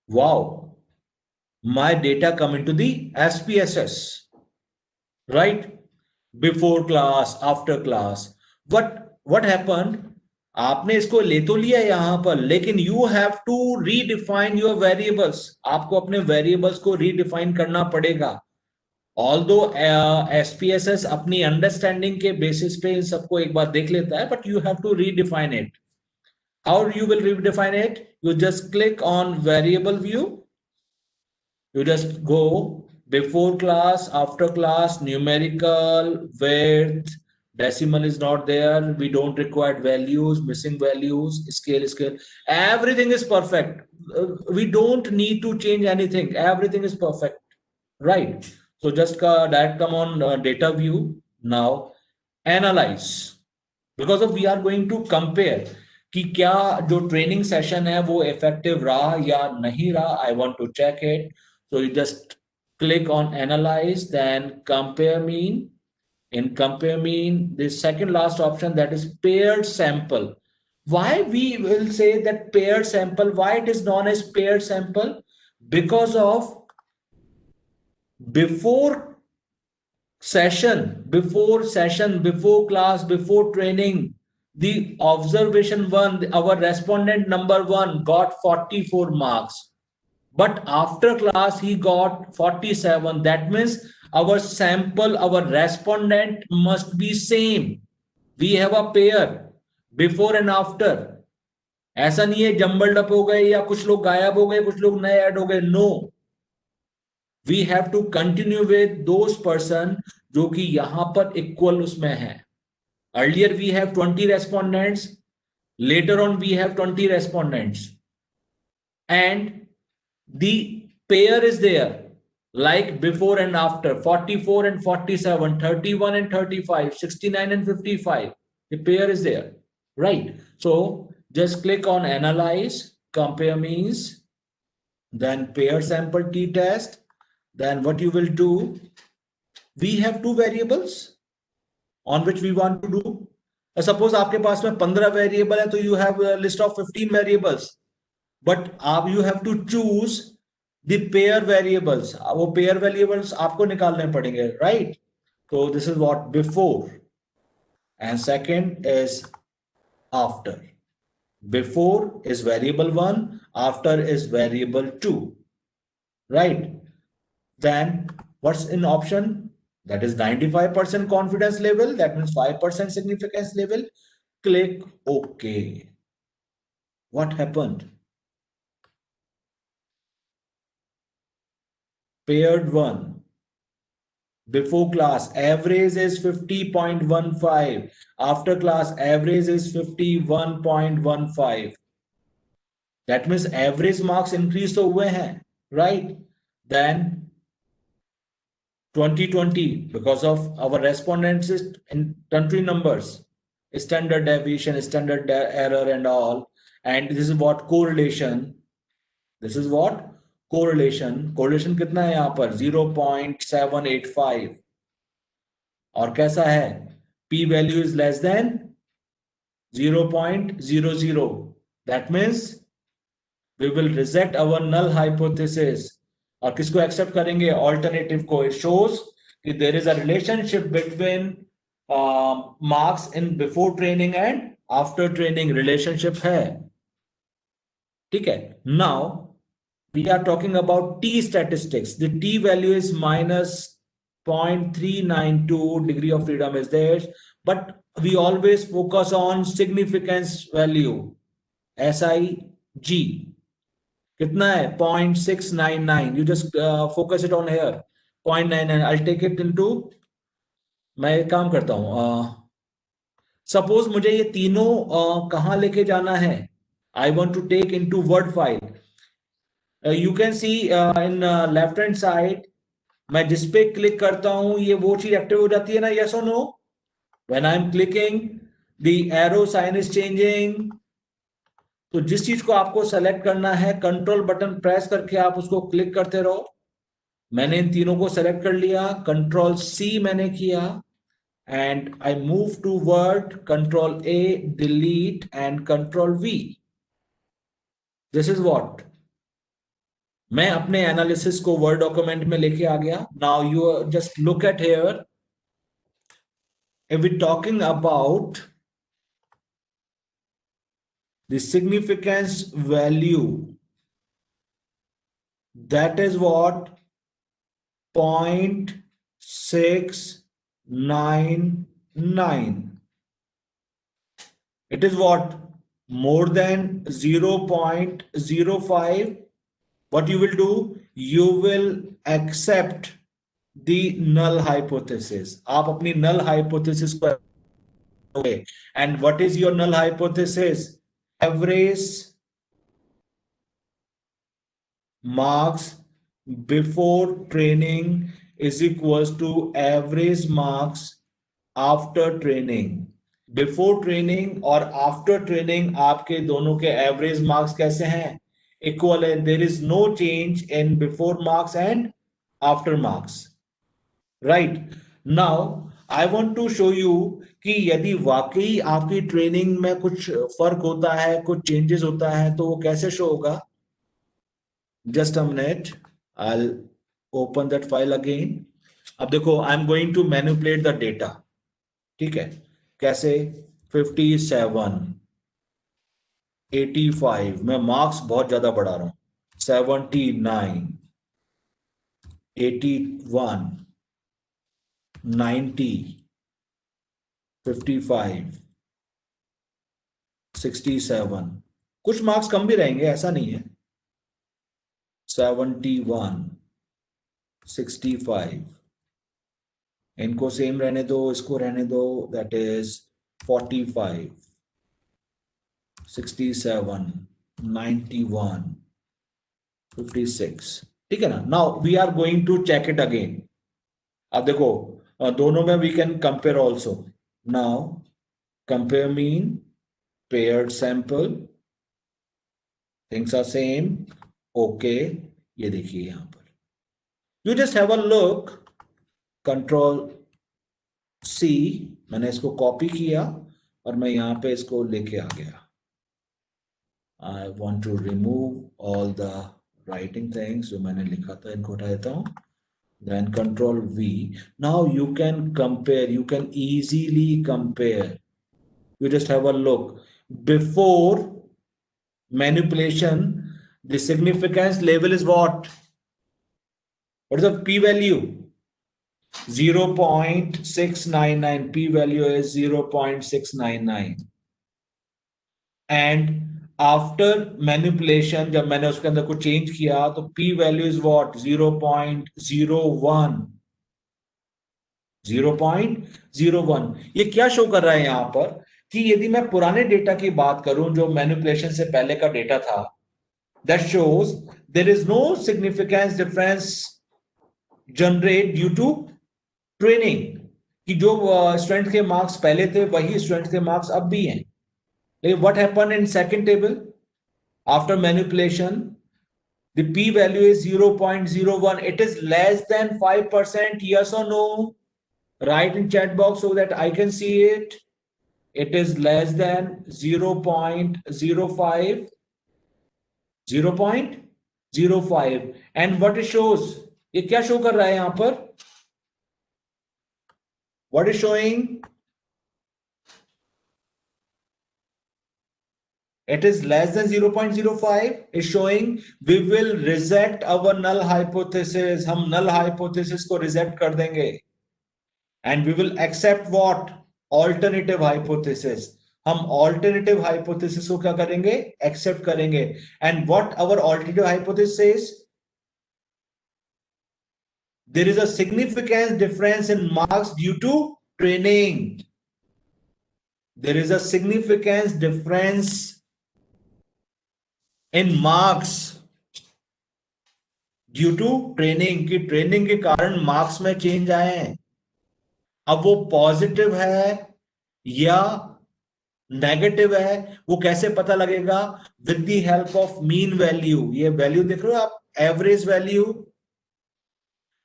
Wow. My data come into the SPSS, right? Before class, after class. What happened? आपने इसको ले तो लिया यहाँ पर, लेकिन you have to redefine your variables. आपको अपने variables को redefine करना पड़ेगा. Although SPSS अपनी understanding के basis पे इन सबको एक बार देख लेता है, but you have to redefine it. How you will redefine it? You just click on variable view. You just go before class, after class, numerical, width, decimal is not there, we don't require values, missing values, scale, everything is perfect. We don't need to change anything, everything is perfect, right? So just direct come on data view. Now analyze, because of we are going to compare कि क्या जो training session है वो effective रहा या नहीं रहा. I want to check it. So you just click on analyze, then compare mean. In compare mean, the second last option, that is paired sample. Why we will say that paired sample? Why it is known as paired sample? Because of before session, before class, before training, the observation one, our respondent number one got 44 marks. But after class, he got 47. That means our sample, our respondent must be same. We have a pair before and after. ऐसा नहीं है jumbled up हो गए या कुछ लोग गायब हो गए, कुछ लोग नए ऐड हो गए. No, we have to continue with those person जो कि यहां पर इक्वल उसमें है. Earlier we have 20 respondents, later on we have 20 respondents, and the pair is there like before and after, 44 and 47, 31 and 35, 69 and 55. The pair is there, right? So just click on analyze, compare means, then pair sample t-test. Then what you will do, we have two variables on which we want to do. Suppose आपके पास में 15 variable है तो you have a list of 15 variables, but you have to choose the pair variables. वो pair variables आपको निकालने पड़ेंगे, right? So this is what before, and second is after. Before is variable 1, after is variable 2, right? Then what's in option? That is 95% confidence level. That means 5% significance level. Click OK. What happened? Paired 1. Before class, average is 50.15. After class, average is 51.15. That means average marks increase हुए हैं, right? Then 2020, because of our respondents in country numbers, standard deviation, standard error and all. And this is what correlation. This is what correlation. Correlation कितना है यहाँ पर? 0.785. और कैसा है? P value is less than 0.00. That means we will reject our null hypothesis. और किसको accept करेंगे? ऑल्टरनेटिव को. इट शोज कि there is a relationship between marks in before training and after training. Relationship है, ठीक है. Now we are talking about T statistics. The T value is -0.392. Degree of freedom is there, but we always focus on significance value, SIG. कितना है? 0.699. You just focus it on here. 0.99. I'll take it into. मैं एक काम करता हूं. Suppose मुझे ये तीनों कहां लेके जाना है? I want to take into Word file. You can see in left hand side, मैं जिस पे क्लिक करता हूं ये वो चीज एक्टिव हो जाती है ना? Yes or no? When I'm clicking, the arrow sign is changing. तो जिस चीज को आपको सेलेक्ट करना है, कंट्रोल बटन प्रेस करके आप उसको क्लिक करते रहो. मैंने इन तीनों को सेलेक्ट कर लिया, कंट्रोल C मैंने किया, and I move to Word, control A, delete and control V. This is what मैं अपने एनालिसिस को वर्ड डॉक्यूमेंट में लेके आ गया. Now you just look at here. If we talking about the significance value, that is what 0.699. It is what more than 0.05. What you will do, you will accept the null hypothesis. आप अपनी null hypothesis पर, and what is your null hypothesis? Average marks before training is equals to average marks after training. Before training और after training आपके दोनों के average marks कैसे हैं? Equal है. There is no change in before marks and after marks. Right. Now I want to show you कि यदि वाकई आपकी ट्रेनिंग में कुछ फर्क होता है, कुछ चेंजेस होता है, तो वो कैसे शो होगा. Just a minute, I'll open that file again. अब देखो I am going to manipulate the data, ठीक है, कैसे? 57, 85, मैं मार्क्स बहुत ज्यादा बढ़ा रहा हूं, 79, 81, 90, 55, 67, कुछ मार्क्स कम भी रहेंगे, ऐसा नहीं है, 71, 65, इनको सेम रहने दो, इसको रहने दो, दैट इज 45, 67, 91, 56, ठीक है ना। Now we are going to check it again. अब देखो दोनों में we can compare also. Now compare mean, paired sample, things are same, okay. ये देखिए यहां पर, you just have a look, control C, मैंने इसको कॉपी किया और मैं यहां पे इसको लेके आ गया। I want to remove all the writing things जो मैंने लिखा था, इनको हटा देता हूं। Then control V. Now you can compare, you can easily compare. You just have a look. Before manipulation, the significance level is what? What is the p-value? 0.699. P-value is 0.699. And after manipulation, जब मैंने उसके अंदर कुछ change किया तो p-value is what? 0.01. 0.01। ये क्या show कर रहा है यहां पर कि यदि मैं पुराने डेटा की बात करूं जो मैनिपुलेशन से पहले का डेटा था, that shows there is no significance difference generate due to training, कि जो स्टूडेंट के मार्क्स पहले थे वही स्टूडेंट के मार्क्स अब भी हैं। लेकिन what happened in second table after manipulation? The p value is 0.01. It is less than 5%. Yes or no? Write in chat box so that I can see it. It is less than 0.05. 0.05. And what it shows? ये क्या show कर रहा है यहां पर? What is showing? It is less than 0.05. Is showing we will reject our null hypothesis. हम null hypothesis को reject कर देंगे. And we will accept what? Alternative hypothesis. हम alternative hypothesis को क्या करेंगे? Accept करेंगे. And what our alternative hypothesis says? There is a significant difference in marks due to training. There is a significant difference in marks due to training, कि training के कारण marks में change आए हैं। अब वो पॉजिटिव है या नेगेटिव है वो कैसे पता लगेगा? With the help of mean value. ये वैल्यू देख रहे हो आप, एवरेज वैल्यू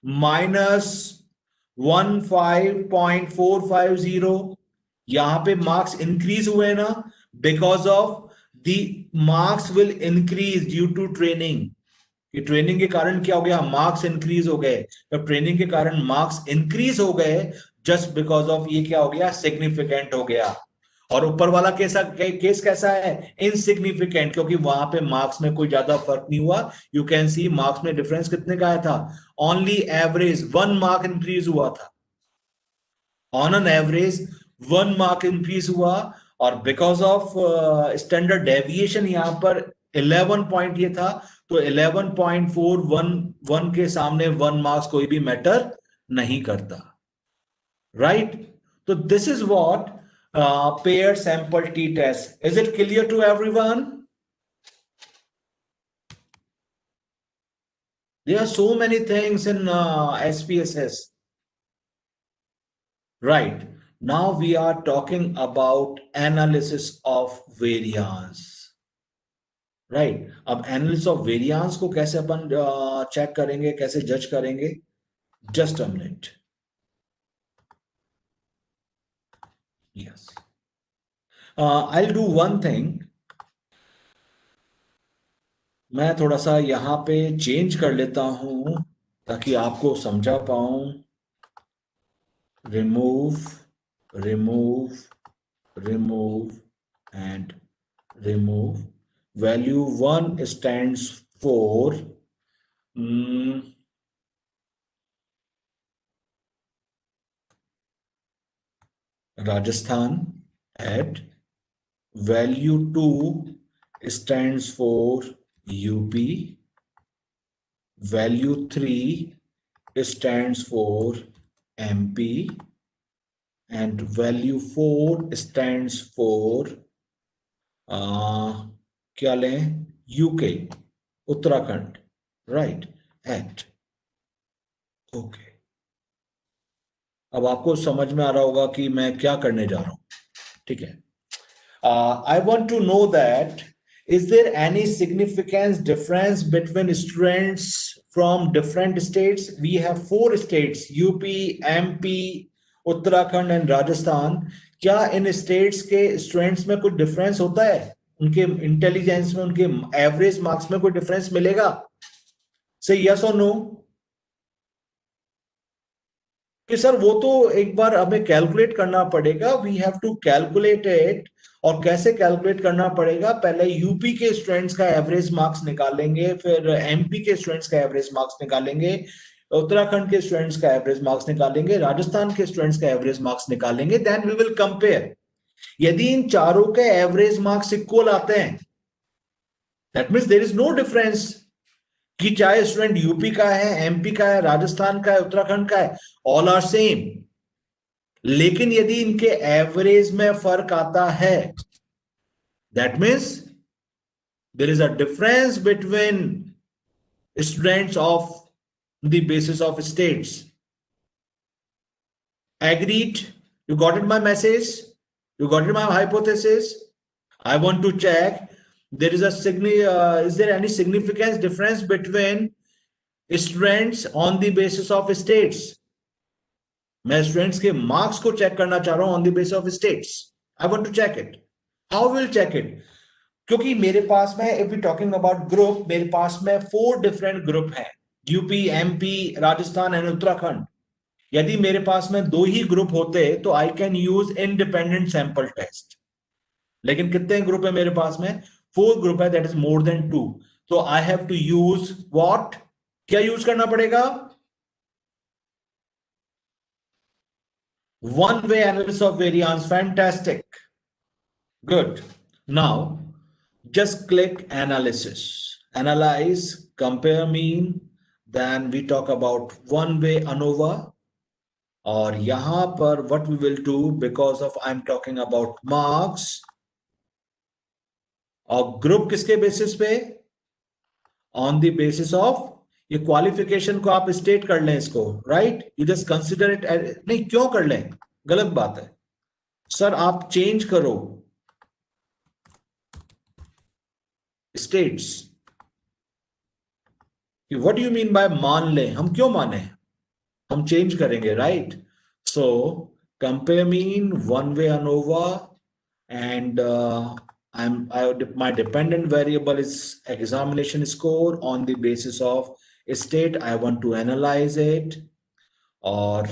-15.450। यहां पे मार्क्स इंक्रीज हुए ना, because of the marks will increase due to training. कि ट्रेनिंग के कारण क्या हो गया? मार्क्स इंक्रीज हो गए। तो ट्रेनिंग के कारण मार्क्स इंक्रीज हो गए जस्ट बिकॉज ऑफ ये क्या हो गया? सिग्निफिकेंट हो गया। और ऊपर वाला केस कैसा है? इनसिग्निफिकेंट, क्योंकि वहां पे मार्क्स में कोई ज्यादा फर्क नहीं हुआ। यू कैन सी मार्क्स में डिफरेंस कितने का आया था? ओनली एवरेज 1 मार्क इंक्रीज हुआ था। On an average 1 mark increase हुआ, और बिकॉज ऑफ स्टैंडर्ड डेविएशन यहां पर 11 पॉइंट ये था, तो 11.411 के सामने 1 मार्क्स कोई भी मैटर नहीं करता, राइट? तो this is what paired sample t-test. Is it clear to everyone? There are so many things in SPSS. Right. Now we are talking about analysis of variance. Right. अब analysis of variance को कैसे अपन check करेंगे, कैसे जज करेंगे? Just a minute. Yes. I'll do one thing. मैं थोड़ा सा यहाँ पे चेंज कर लेता हूं ताकि आपको समझा पाऊं। remove, and remove. Value 1 stands for Rajasthan, at value 2 stands for UP, value 3 stands for MP, and value 4 stands for क्या लें, UK, उत्तराखंड, राइट, एट ओके। अब आपको समझ में आ रहा होगा कि मैं क्या करने जा रहा हूं, ठीक है। I want to know that is there any significant difference between students from different states? We have 4 states, UP, MP, Uttarakhand and Rajasthan. क्या इन स्टेट्स के स्टूडेंट्स में कुछ डिफरेंस होता है, उनके इंटेलिजेंस में, उनके एवरेज मार्क्स में कोई डिफरेंस मिलेगा? से यस और नो कि सर वो तो एक बार हमें कैलकुलेट करना पड़ेगा, we have to calculate it. और कैसे कैलकुलेट करना पड़ेगा? पहले यूपी के स्टूडेंट्स का एवरेज मार्क्स निकालेंगे, फिर एमपी के स्टूडेंट्स का एवरेज मार्क्स निकालेंगे, उत्तराखंड के स्टूडेंट्स का एवरेज मार्क्स निकालेंगे, राजस्थान के स्टूडेंट्स का एवरेज मार्क्स निकालेंगे, देन वी विल कंपेयर। यदि इन चारों के एवरेज मार्क्स इक्वल आते हैं, that means there is no difference कि चाहे स्टूडेंट यूपी का है, एमपी का है, राजस्थान का है, उत्तराखंड का है, ऑल आर सेम। लेकिन यदि इनके एवरेज में फर्क आता है, that means there is a difference between students of the basis of states. Agreed? You got it, my message? You got it, my hypothesis? I want to check there is a is there any significance difference between students on the basis of states? मैं students के marks को check करना चाह रहा हूं on the basis of states. I want to check it. How will check it? क्योंकि मेरे पास में, if we talking about group, मेरे पास में 4 different group हैं, UP, MP, Rajasthan and Uttarakhand. यदि मेरे पास में 2 ही ग्रुप होते तो I can use independent sample test. लेकिन कितने ग्रुप है मेरे पास में? 4 ग्रुप है, दैट इज मोर देन 2। तो I have to use what? क्या यूज करना पड़ेगा? One way analysis of variance. Fantastic, good. Now just click analysis, analyze, compare mean, then we talk about one way ANOVA। और यहां पर what we will do, because of I'm talking about marks, और group किसके basis पे? On the basis of, ये qualification को आप state कर लें इसको, right? You just consider it. नहीं, क्यों कर लें? गलत बात है सर, आप चेंज करो states. What do you mean bye मान लें? हम क्यों माने? हम चेंज करेंगे, right? So compare mean, one way ANOVA, and my dependent variable is examination score on the basis of state. I want to analyze it। और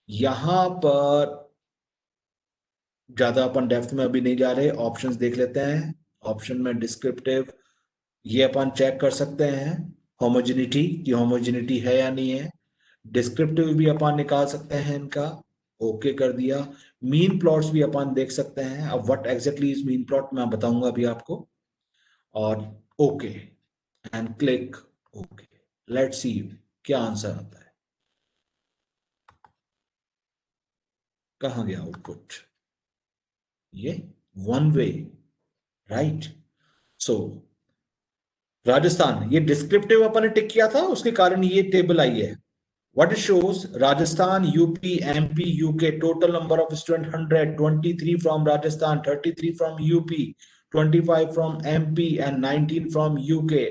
यहां पर ज्यादा अपन डेप्थ में अभी नहीं जा रहे, ऑप्शंस देख लेते हैं। ऑप्शन में डिस्क्रिप्टिव, ये अपन चेक कर सकते हैं होमोजेनिटी, की होमोजेनिटी है या नहीं है। डिस्क्रिप्टिव भी अपन निकाल सकते हैं इनका, ओके कर दिया। मीन प्लॉट्स भी अपन देख सकते हैं। अब what exactly is mean plot मैं बताऊंगा अभी आपको। और okay and click okay. Let's see क्या आंसर आता है। कहां गया आउटपुट? ये वन वे, राइट? सो राजस्थान, ये डिस्क्रिप्टिव अपन ने टिक किया था, उसके कारण ये टेबल आई है। What it shows, Rajasthan, UP, MP, UK, total number of students 100, 23 from Rajasthan, 33 from UP, 25 from MP, and 19 from UK.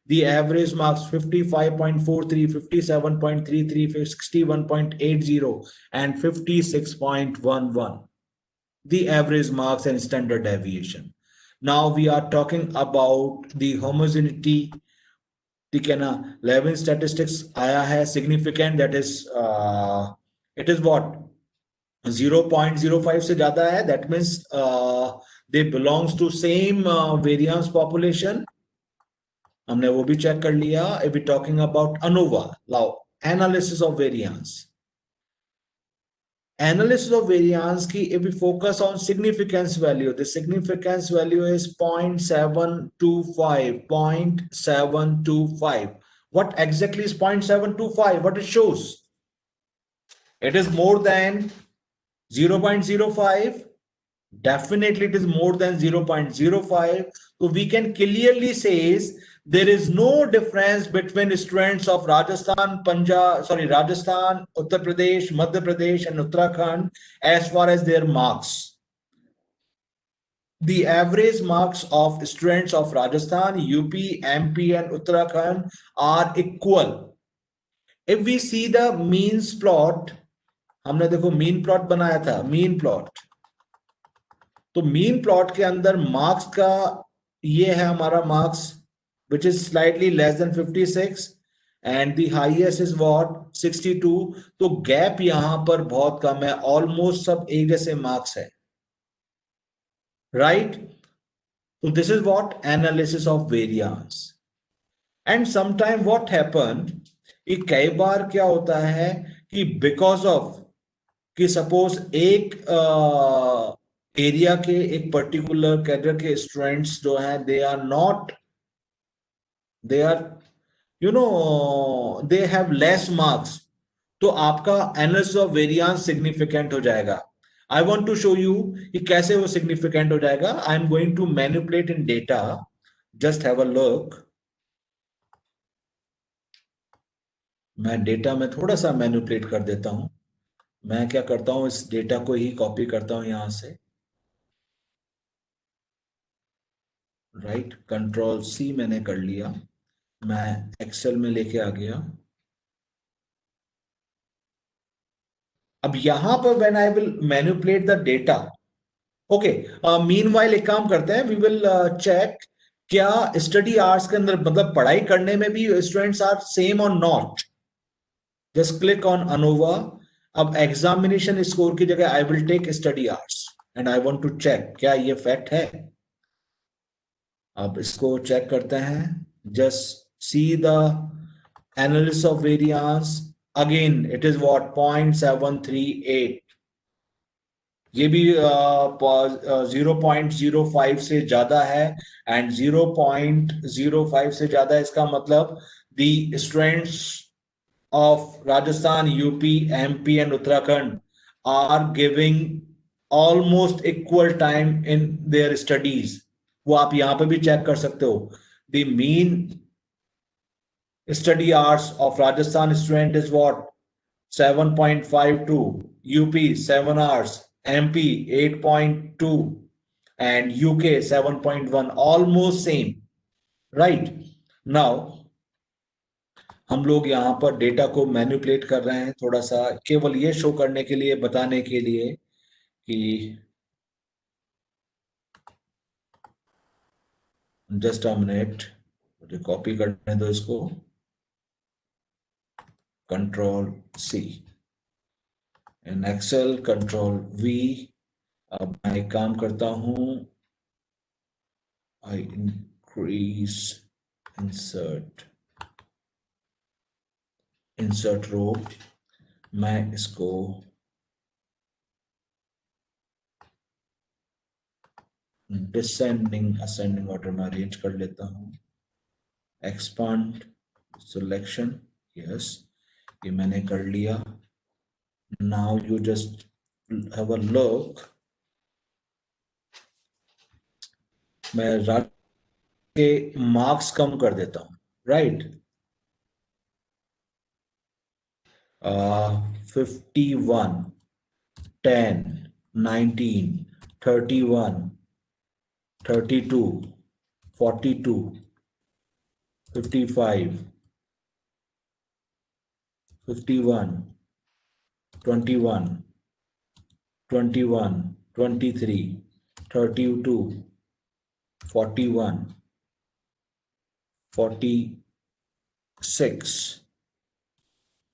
The average marks 55.43, 57.33, 61.80, and 56.11. The average marks and standard deviation. Now we are talking about the homogeneity। ठीक है ना? 11 statistics आया है significant, that is it is what? 0.05 से ज्यादा है, that means they belongs to same variance population. हमने वो भी चेक कर लिया. If we talking about ANOVA, now analysis of variance. Analysis of variance की if we focus on significance value, the significance value is 0.725. 0.725. What exactly is 0.725? What it shows? It is more than 0.05. Definitely it is more than 0.05. So we can clearly say there is no difference between students of Rajasthan, Rajasthan, Uttar Pradesh, Madhya Pradesh and Uttarakhand as far as their marks. The average marks of students of Rajasthan, UP, MP and Uttarakhand are equal. If we see the means plot, हमने देखो mean plot बनाया था, mean plot. तो mean plot के अंदर marks का ये है हमारा marks which is slightly less than 56 and the highest is what 62. तो गैप यहां पर बहुत कम है, ऑलमोस्ट सब एक जैसे मार्क्स है, right. So this is what analysis of variance. And sometime what happened, कि कई बार क्या होता है कि because of कि सपोज एक एरिया के एक पर्टिकुलर कैडर के स्टूडेंट्स जो हैं they are they have less marks, तो आपका एनालिसिस ऑफ वेरिएंस सिग्निफिकेंट हो जाएगा. I want to show you कि कैसे वो सिग्निफिकेंट हो जाएगा. I am going to manipulate in data, just have a look. मैं डेटा में थोड़ा सा मैनिपुलेट कर देता हूं. मैं क्या करता हूं, इस डेटा को ही कॉपी करता हूं यहां से, राइट. कंट्रोल सी मैंने कर लिया, मैं एक्सेल में लेके आ गया. अब यहां पर when I will manipulate the data, okay, meanwhile एक काम करते हैं, वी विल चेक क्या स्टडी आवर्स के अंदर मतलब पढ़ाई करने में भी स्टूडेंट्स आर सेम और not. Just click on ANOVA. अब एग्जामिनेशन स्कोर की जगह I will take study hours and I want to check क्या ये फैक्ट है. अब इसको चेक करते हैं. Just see the analysis of variance. Again it is what 0.738. ये भी 0.05 से ज्यादा है एंड 0.05 से ज्यादा. इसका मतलब the students of Rajasthan, UP, MP and Uttarakhand are giving almost equal time in their studies. वो आप यहाँ पे भी चेक कर सकते हो. The mean study hours of Rajasthan student is what 7.52, UP 7 hours, MP 8.2 and UK 7.1, almost same, right. Now हम लोग यहाँ पर डेटा को मैनिपुलेट कर रहे हैं थोड़ा सा, केवल ये शो करने के लिए, बताने के लिए कि जस्ट अ मिनट, मुझे कॉपी करने दो इसको. Control C in Excel, control V. अब मैं एक काम करता हूं, आई इंक्रीज इंसर्ट रो. मैं इसको डिसेंडिंग असेंडिंग ऑर्डर में अरेंज कर लेता हूं. एक्सपांड सिलेक्शन, यस, ये मैंने कर लिया. Now you just have a look. मैं रात के मार्क्स कम कर देता हूं, right. 51, 10, 19, 31, 32, 42, 55, 51, 21, 21, 23, 32, 41, 46,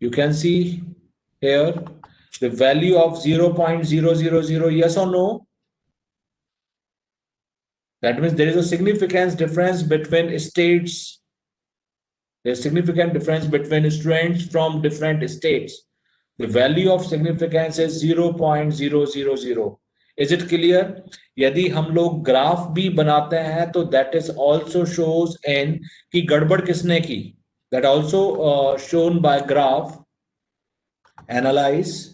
You can see here the value of 0.000, yes or no? That means there is a significant difference between states. There's significant difference between students from different states. The value of significance is 0.000. Is it clear? यदि हम लोग graph भी बनाते हैं तो that is also shows in कि गड़बड़ किसने की. That also shown by graph. Analyze.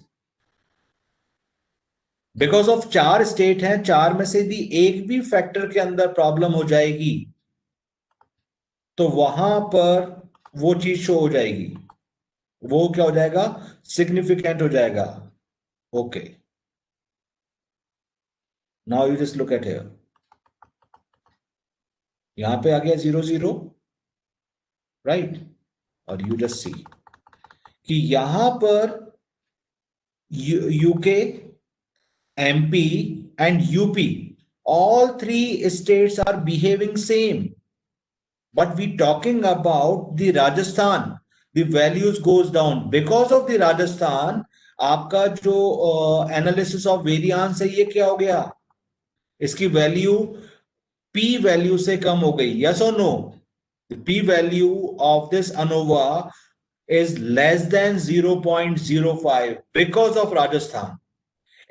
Because of 4 state हैं, 4 में से यदि एक भी फैक्टर के अंदर प्रॉब्लम हो जाएगी तो वहां पर वो चीज शो हो जाएगी. वो क्या हो जाएगा? सिग्निफिकेंट हो जाएगा. Okay, now you just look at here. यहां पे आ गया 0 0, राइट. और यू जस्ट सी कि यहां पर UK, MP and UP, all 3 states are behaving same. But we talking about the Rajasthan, the values goes down because of the Rajasthan. आपका जो एनालिसिस ऑफ वेरिएंस है ये क्या हो गया? इसकी वैल्यू P वैल्यू से कम हो गई. Yes or no? The P value of this ANOVA is less than 0.05 because of Rajasthan.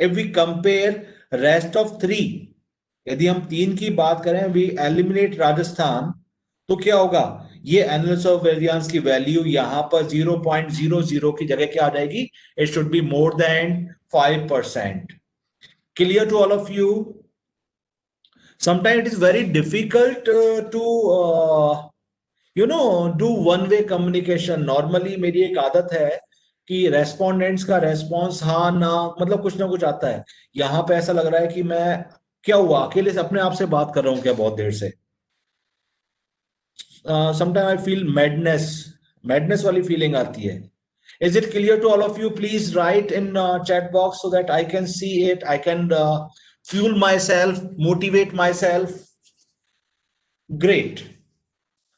If we compare rest of 3, यदि हम 3 की बात करें, we eliminate राजस्थान, तो क्या होगा? ये एनालिसिस ऑफ वेरिएंस की वैल्यू यहां पर 0.00 की जगह क्या आ जाएगी? It should be more than 5%. Clear to all of you? Sometime it is very difficult to do one way communication. Normally मेरी एक आदत है कि रेस्पोंडेंट्स का रेस्पॉन्स हाँ ना मतलब कुछ ना कुछ आता है. यहां पे ऐसा लग रहा है कि मैं क्या हुआ, अकेले से अपने आप से बात कर रहा हूं क्या बहुत देर से. समटाइम आई फील मैडनेस वाली फीलिंग आती है. Is it clear to all of you? Please write in chat box so that I can see it. I can fuel myself, motivate myself. Great.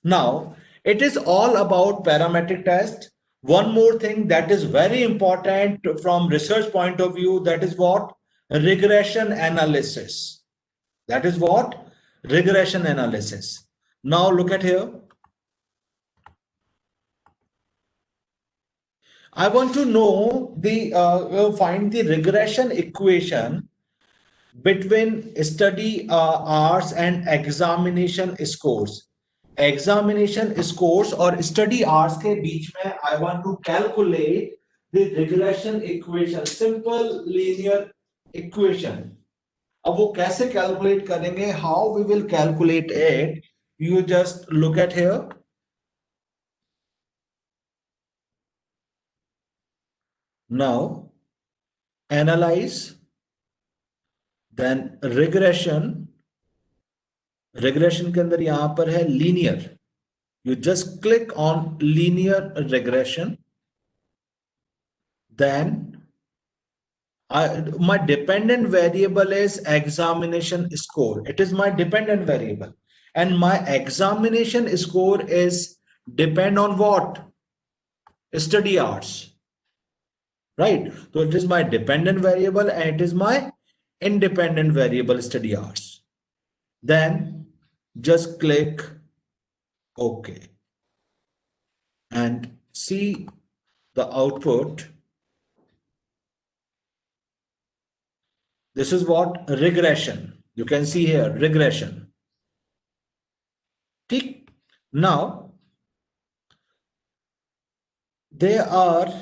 Now, it is all about parametric test. One more thing that is very important from research point of view, that is what? Regression analysis. That is what? Regression analysis. Now look at here. I want to know find the regression equation between study hours and examination scores. Examination scores और study hours के बीच में I want to calculate the regression equation, simple linear equation. अब वो कैसे calculate करेंगे? How we will calculate it? You just look at here. Now analyze, then regression. regression के अंदर यहां पर है linear. You just click on linear regression. Then my dependent variable is examination score. It is my dependent variable, and my examination score is depend on what? Study hours, right? So it is my dependent variable and it is my independent variable, study hours. Then just click OK and see the output. This is what? Regression. You can see here regression. Tick. Now there are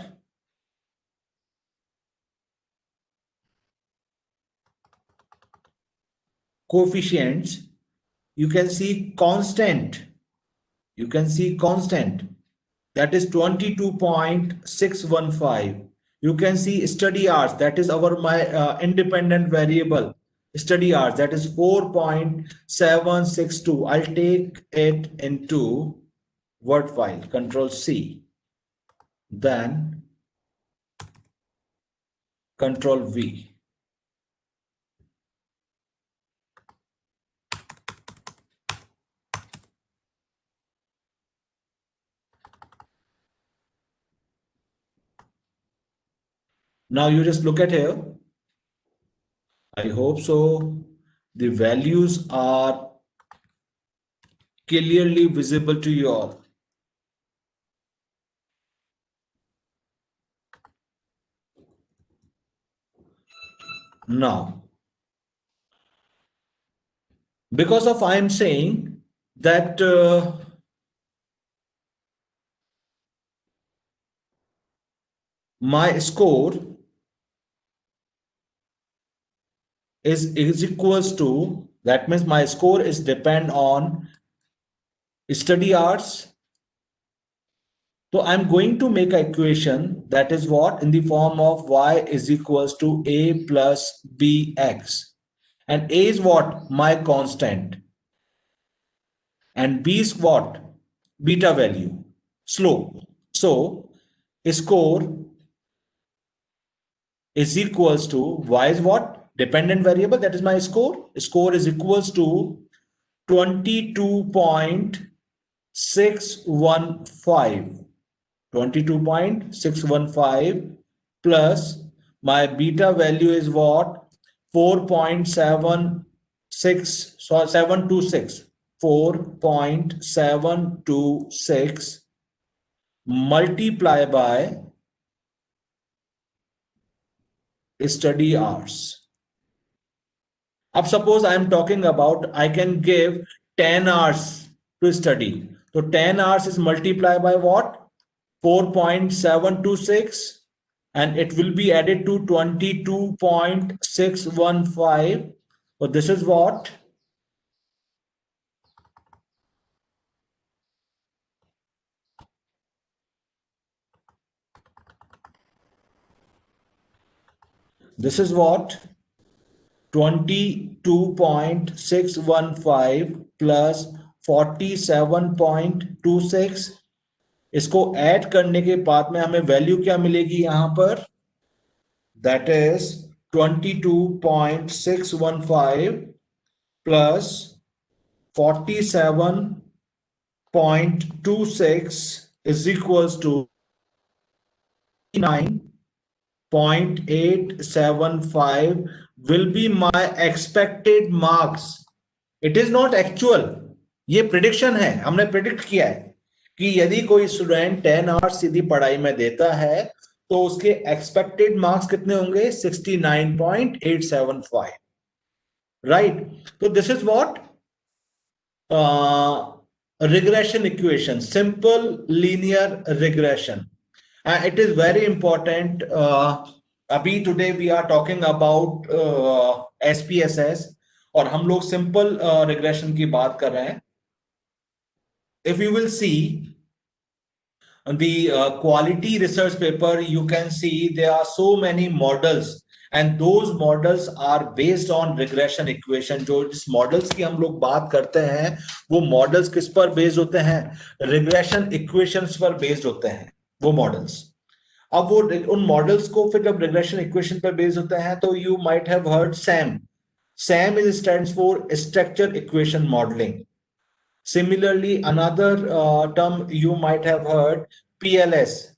coefficients. You can see constant. You can see constant, that is 22.615. You can see study hours, that is my independent variable, study hours, that is 4.762. I'll take it into Word file, Control C, then Control V. Now you just look at here. I hope so. The values are clearly visible to you all. Now, because of I am saying that my score is equals to, that means my score is depend on study hours. So I'm going to make an equation that is what, in the form of y is equals to a plus bx, and a is what, my constant, and b is what, beta value, slope. So score is equals to, y is what, dependent variable, that is my score. Score is equals to 22.615 plus my beta value is what, 4.76, so 726, 4.726 multiply by study hours. अब suppose I am talking about I can give 10 hours to study. So 10 hours is multiplied by what? 4.726, and it will be added to 22.615. So this is what? This is what? 22.615 plus 47.26. इसको add करने के बाद में हमें value क्या मिलेगी यहां पर? That is 22.615 plus 47.26 is equals to 9.875 will be my expected marks. It is not actual. ये prediction है, हमने predict किया है कि यदि कोई स्टूडेंट 10 आवर्स सीधी पढ़ाई में देता है तो उसके एक्सपेक्टेड मार्क्स कितने होंगे? 69.875, राइट? तो this is what, regression equation, simple linear regression. It is very important. अभी today we are talking about SPSS और हम लोग simple regression की बात कर रहे हैं. If you will see the quality research paper, you can see there are so many models, and those models are based on regression equation. जो जिस models की हम लोग बात करते हैं वो models किस पर based होते हैं? Regression equations पर based होते हैं वो models. अब वो उन models को फिर जब regression equation पर based होते हैं तो you might have heard SAM. SAM stands for structure equation modeling. Similarly, another term you might have heard, PLS,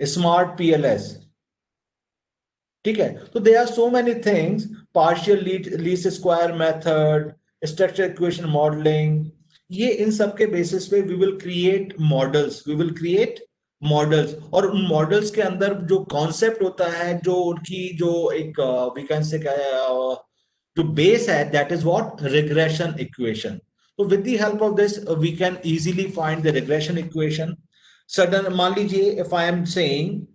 smart PLS. ठीक है, so there are so many things, partial least square method, structure equation modeling. ये इन सब के basis पे we will create models, और उन models के अंदर जो concept होता है, जो उनकी जो एक we can say क्या है, जो base है, that is what, regression equation. So with the help of this, we can easily find the regression equation. Sudden, मान लीजिए, if I am saying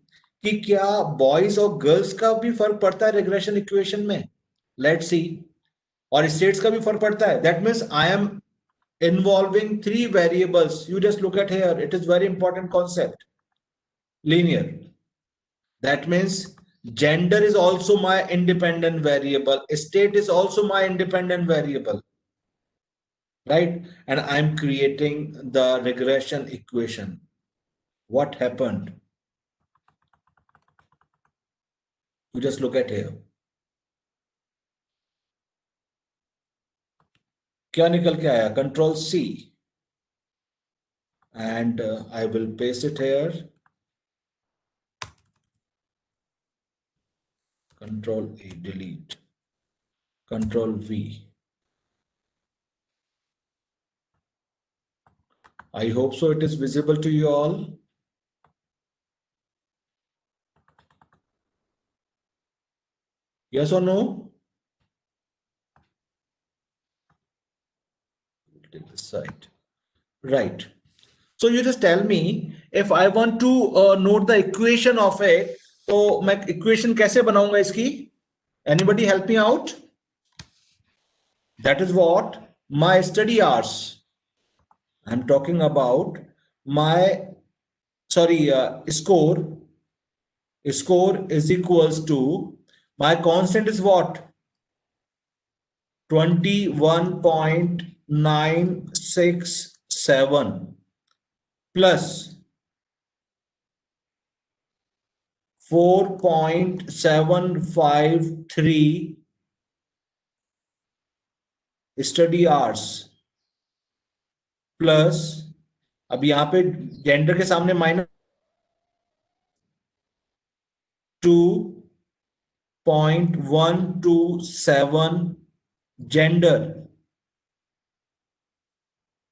कि क्या boys और girls का भी फर्क पड़ता है regression equation में? Let's see. और states का भी फर्क पड़ता है. That means I am involving 3 variables. You just look at here. It is very important concept. Linear. That means gender is also my independent variable. State is also my independent variable. Right? And I'm creating the regression equation. What happened? You just look at here. क्या निकल के आया? Control C. And I will paste it here. Control A, delete. Control V. I hope so it is visible to you all. Yes or no? Take this side. Right. So you just tell me if I want to note the equation of it. तो मैं equation कैसे बनाऊंगा इसकी? Anybody help me out? That is what my study hours. I'm talking about my score. Score is equals to my constant is what? 21.967 plus 4.753 study hours plus अब यहां पे gender के सामने minus 2.127 gender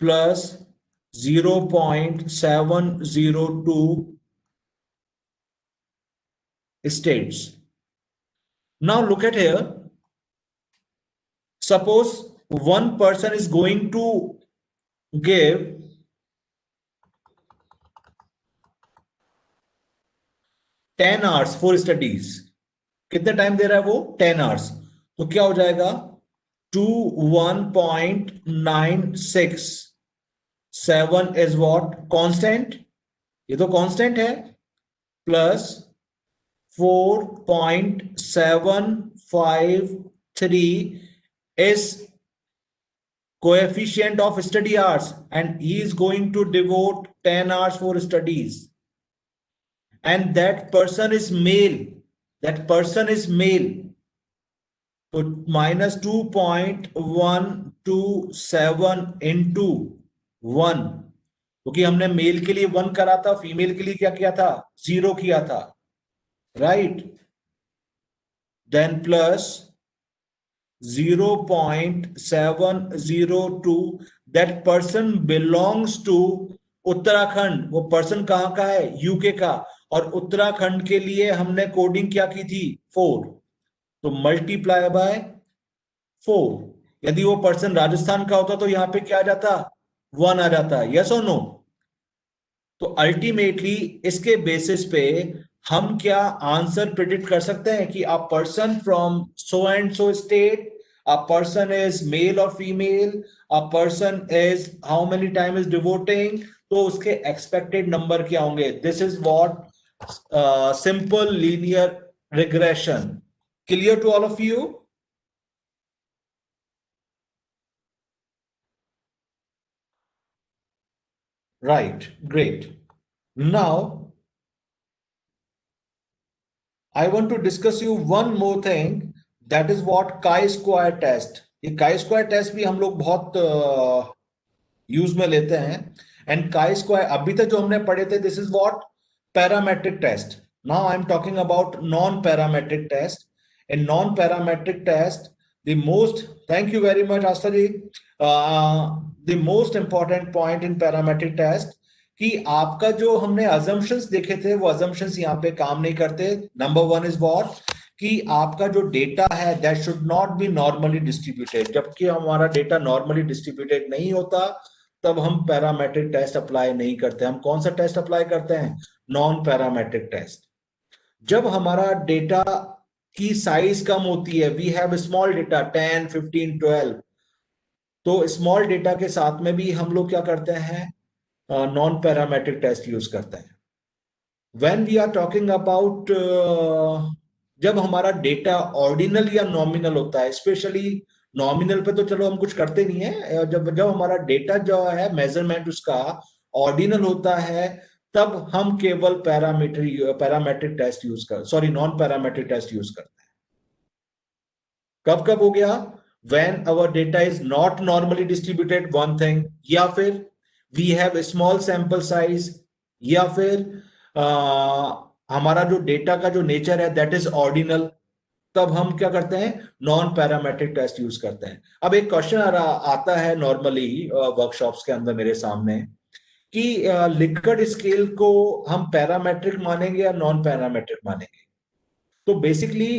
plus 0.702 states. Now look at here. Suppose one person is going to give 10 hours for studies. कितने time दे रहा है वो? 10 hours. तो क्या हो जाएगा? 21.967 is what? Constant. ये तो constant है. Plus 4.753 is coefficient of study hours, and he is going to devote 10 hours for studies. And that person is male. That person is male. So minus 2.127 into 1. क्योंकि हमने mail के लिए 1 करा था, female के लिए क्या किया था? 0 किया था. Right? Then plus 0.702. That person belongs to Uttarakhand. वो पर्सन कहाँ का है? यूके का. और उत्तराखंड के लिए हमने कोडिंग क्या की थी? 4. तो मल्टीप्लाई बाय 4. यदि वो पर्सन राजस्थान का होता तो यहां पे क्या आ जाता? 1 आ जाता. यस और नो? तो अल्टीमेटली इसके बेसिस पे हम क्या आंसर प्रिडिक्ट कर सकते हैं कि a person from so and so state, a person is male और female, a person is how many time is devoting, तो उसके एक्सपेक्टेड नंबर क्या होंगे? This is what simple linear regression. Clear to all of you? Right, great. Now I want to discuss you one more thing, that is what chi-square test. ये chi-square test भी हम लोग बहुत use में लेते हैं. एंड chi-square अभी तक जो हमने पढ़े थे, this is what? Parametric test. Now I am talking about non parametric test. In non parametric test the most, thank you very much Aastha ji, the most important point in parametric test कि आपका जो हमने assumptions देखे थे वो assumptions यहाँ पे काम नहीं करते. Number 1 is what? कि आपका जो डेटा है that should not be normally distributed. जबकि हमारा डेटा नॉर्मली डिस्ट्रीब्यूटेड नहीं होता तब हम पैरामेट्रिक टेस्ट अप्लाई नहीं करते. हम कौन सा टेस्ट अप्लाई करते हैं? Non parametric test. जब हमारा डेटा की साइज कम होती है, वी हैव स्मॉल डेटा 10, 15, 12, तो स्मॉल डेटा के साथ में भी हम लोग क्या करते हैं? नॉन पैरामेट्रिक टेस्ट यूज करते हैं. When we are talking about जब हमारा डेटा ऑर्डिनल या नॉमिनल होता है, स्पेशली नॉमिनल पे तो चलो हम कुछ करते नहीं है, जब हमारा डेटा जो है मेजरमेंट उसका ऑर्डिनल होता है तब हम केवल पैरामेट्रिक टेस्ट यूज कर नॉन पैरामेट्रिक टेस्ट यूज करते हैं. कब कब हो गया? When our data is not normally distributed, one thing, या फिर we have a small sample size, या फिर हमारा जो डेटा का जो नेचर है दैट इज ऑर्डिनल. तब हम क्या करते हैं, नॉन पैरामेट्रिक टेस्ट यूज करते हैं। अब एक क्वेश्चन आता है नॉर्मली वर्कशॉप्स के अंदर मेरे सामने कि लिकर्ट स्केल को हम पैरामेट्रिक मानेंगे या नॉन पैरामेट्रिक मानेंगे। तो बेसिकली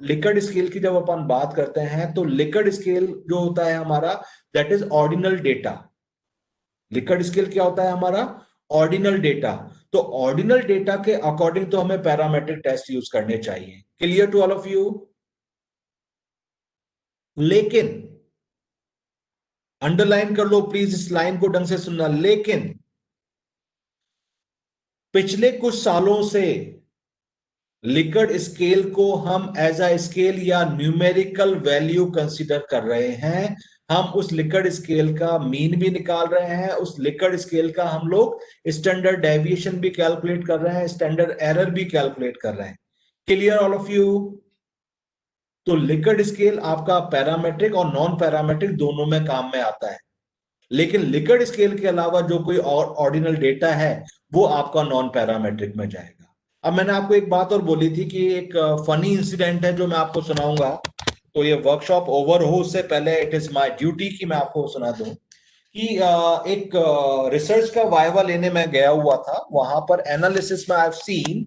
लिकर्ट स्केल की जब अपन बात करते हैं तो लिकर्ट स्केल जो होता है हमारा, that is ordinal data. Likert scale क्या होता है हमारा, ऑर्डिनल डेटा। तो ऑर्डिनल डेटा के अकॉर्डिंग तो हमें पैरामेट्रिक टेस्ट यूज करने चाहिए। Clear to all of you? लेकिन अंडरलाइन कर लो प्लीज, इस लाइन को ढंग से सुनना, लेकिन पिछले कुछ सालों से लिकर्ट स्केल को हम एज अ स्केल या न्यूमेरिकल वैल्यू कंसीडर कर रहे हैं। हम उस लिकर्ट स्केल का मीन भी निकाल रहे हैं, उस लिकर्ट स्केल का हम लोग स्टैंडर्ड डेविएशन भी कैलकुलेट कर रहे हैं, स्टैंडर्ड एरर भी कैलकुलेट कर रहे हैं। Clear all of you? तो लिकर्ट स्केल आपका पैरामेट्रिक और नॉन पैरामेट्रिक दोनों में काम में आता है, लेकिन लिकर्ट स्केल के अलावा जो कोई और ऑर्डिनल डेटा है वो आपका नॉन पैरामेट्रिक में जाएगा। अब मैंने आपको एक बात और बोली थी कि एक फनी इंसिडेंट है जो मैं आपको सुनाऊंगा। तो ये वर्कशॉप ओवर हो उससे पहले इट इज माय ड्यूटी कि मैं आपको सुना दूं कि एक रिसर्च का वाइवा लेने में गया हुआ था। वहां पर एनालिसिस में आई हैव सीन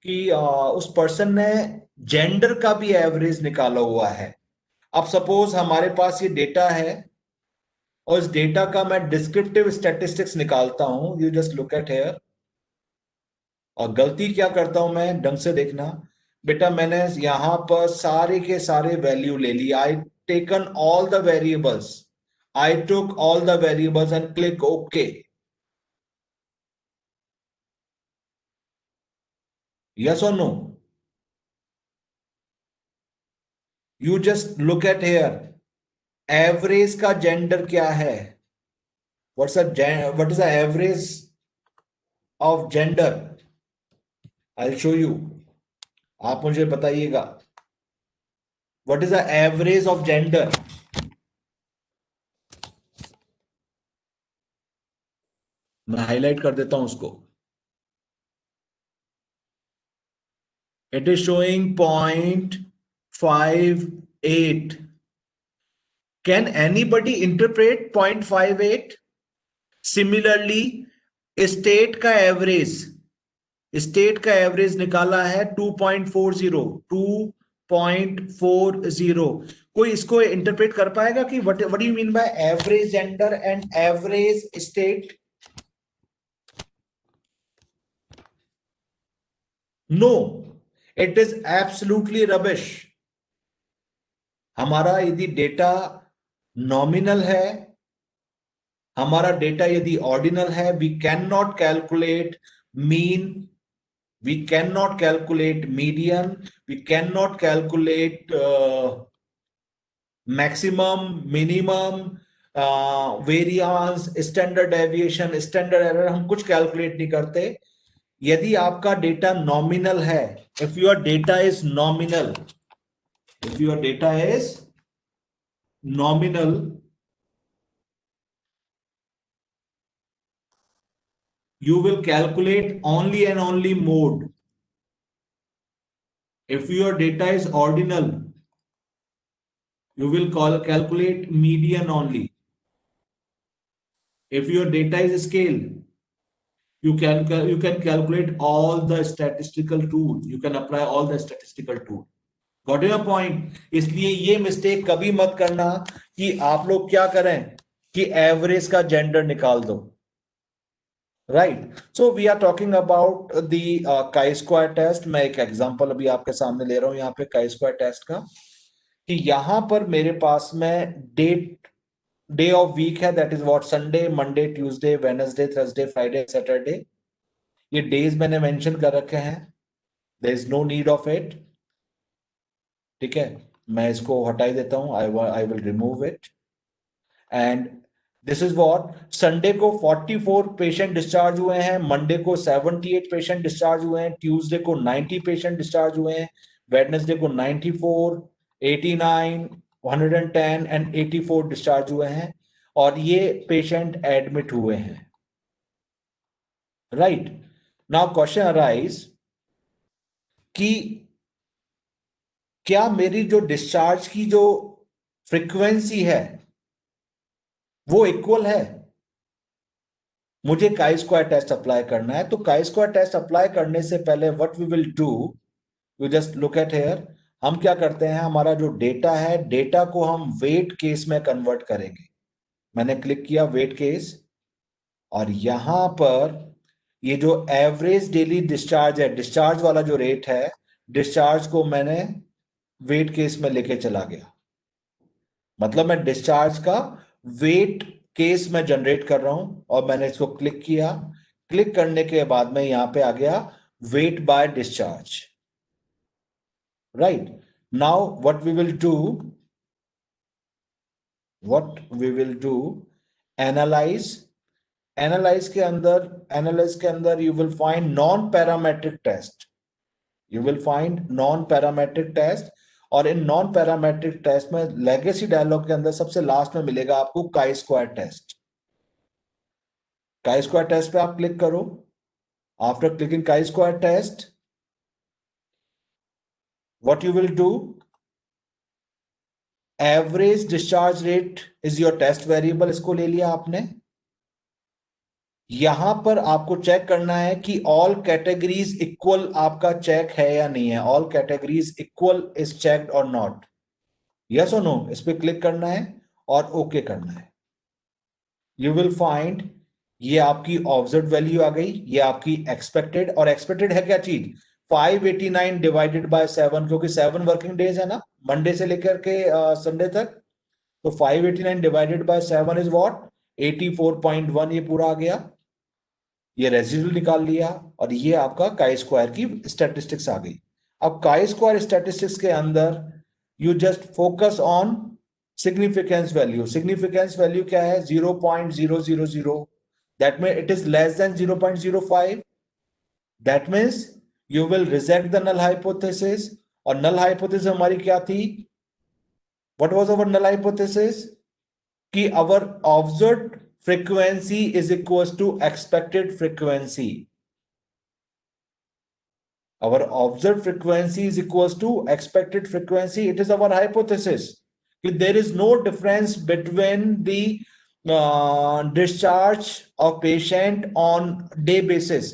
कि उस पर्सन ने जेंडर का भी एवरेज निकाला हुआ है। अब सपोज हमारे पास ये डेटा है और इस डेटा का मैं डिस्क्रिप्टिव स्टैटिस्टिक्स निकालता हूं, you just look at here. और गलती क्या करता हूं मैं, ढंग से देखना बेटा, मैंने यहां पर सारे के सारे वैल्यू ले ली। I taken all the variables, I took all the variables and click okay. Yes और no? You just look at here, average का जेंडर क्या है? What is the average of gender? I show you, आप मुझे बताइएगा what is the average of gender. मैं highlight कर देता हूं उसको। It is showing 0.58। Can anybody interpret 0.58? Similarly state का एवरेज निकाला है 2.40। 2.40। कोई इसको इंटरप्रेट कर पाएगा कि what do you mean by average gender and average state? No, it is absolutely rubbish. हमारा यदि डेटा नॉमिनल है, हमारा डेटा यदि ऑर्डिनल है, we can not calculate mean, we cannot calculate median, we cannot calculate maximum, minimum, variance, standard deviation, standard error, हम कुछ calculate नहीं करते। यदि आपका डेटा नॉमिनल है, if your data is nominal, if your data is nominal, you will calculate only and only mode. If your data is ordinal, you will calculate median only. If your data is scale, you can calculate all the statistical tool, you can apply all the statistical tool. Got your point? इसलिए ये mistake कभी मत करना कि आप लोग क्या करें कि एवरेज का जेंडर निकाल दो। Right, so we are talking about the chi square test. मैं एक एग्जांपल अभी आपके सामने ले रहा हूं यहाँ पे काई स्क्वायर टेस्ट का, कि यहां पर मेरे पास में डे ऑफ वीक है, that is what, Sunday, Monday, Tuesday, Wednesday, Thursday, Friday, Saturday. ये डेज मैंने मेंशन कर रखे हैं, there is no need of it. ठीक है, मैं इसको हटा ही देता हूं, I will remove it. And this is what, Sunday को 44 पेशेंट डिस्चार्ज हुए हैं, मंडे को 78 पेशेंट डिस्चार्ज हुए हैं, ट्यूसडे को 90 पेशेंट डिस्चार्ज हुए हैं, वेडनेसडे को 94, 89, 110 एंड 84 डिस्चार्ज हुए हैं, और ये पेशेंट एडमिट हुए हैं। राइट, नाउ क्वेश्चन अराइज कि क्या मेरी जो डिस्चार्ज की जो फ्रीक्वेंसी है वो इक्वल है? मुझे काई स्क्वायर टेस्ट अप्लाई करना है, तो काई स्क्वायर टेस्ट अप्लाई करने से पहले what we will do, you just look at here. हम क्या करते हैं, हमारा जो डेटा है, डेटा को हम वेट केस में कन्वर्ट करेंगे। मैंने क्लिक किया वेट केस, और यहां पर ये जो एवरेज डेली डिस्चार्ज है, डिस्चार्ज वाला जो रेट है, डिस्चार्ज को मैंने वेट केस में लेके चला गया। मतलब मैं डिस्चार्ज का वेट केस में जनरेट कर रहा हूं, और मैंने इसको क्लिक किया। क्लिक करने के बाद में यहां पे आ गया weight by discharge. Right now what we will do, analyze. Analyze के अंदर you will find non parametric test. और इन नॉन पैरामेट्रिक टेस्ट में लेगेसी डायलॉग के अंदर सबसे लास्ट में मिलेगा आपको chi square test. Chi square test पे आप क्लिक करो। After clicking chi square test, what you will do, average discharge rate is your test variable, इसको ले लिया आपने। यहां पर आपको चेक करना है कि ऑल कैटेगरीज इक्वल आपका चेक है या नहीं है। All categories equal is checked और नॉट, यस और नो, इस पे क्लिक करना है और ओके करना है। यू विल फाइंड ये आपकी ऑब्जर्व वैल्यू आ गई, ये आपकी एक्सपेक्टेड। और एक्सपेक्टेड है क्या चीज, 589 डिवाइडेड बाय 7, क्योंकि 7 वर्किंग डेज है ना, मंडे से लेकर के संडे तक। तो 589 डिवाइडेड बाय 7 इज व्हाट, 84.1। ये पूरा आ गया, ये रेजिडुअल निकाल लिया, और ये आपका काई स्क्वायर की स्टैटिस्टिक्स आ गई। अब काई स्क्वायर स्टैटिस्टिक्स के अंदर you just focus on significance value. Significance value क्या है, 0.000। That mean it is less than 0.05। That means you will reject the null hypothesis. और नल हाइपोथेसिस हमारी क्या थी, what was our null hypothesis, कि our observed frequency is equals to expected frequency. Our observed frequency is equals to expected frequency. It is our hypothesis. There is no difference between the discharge of patient on day basis.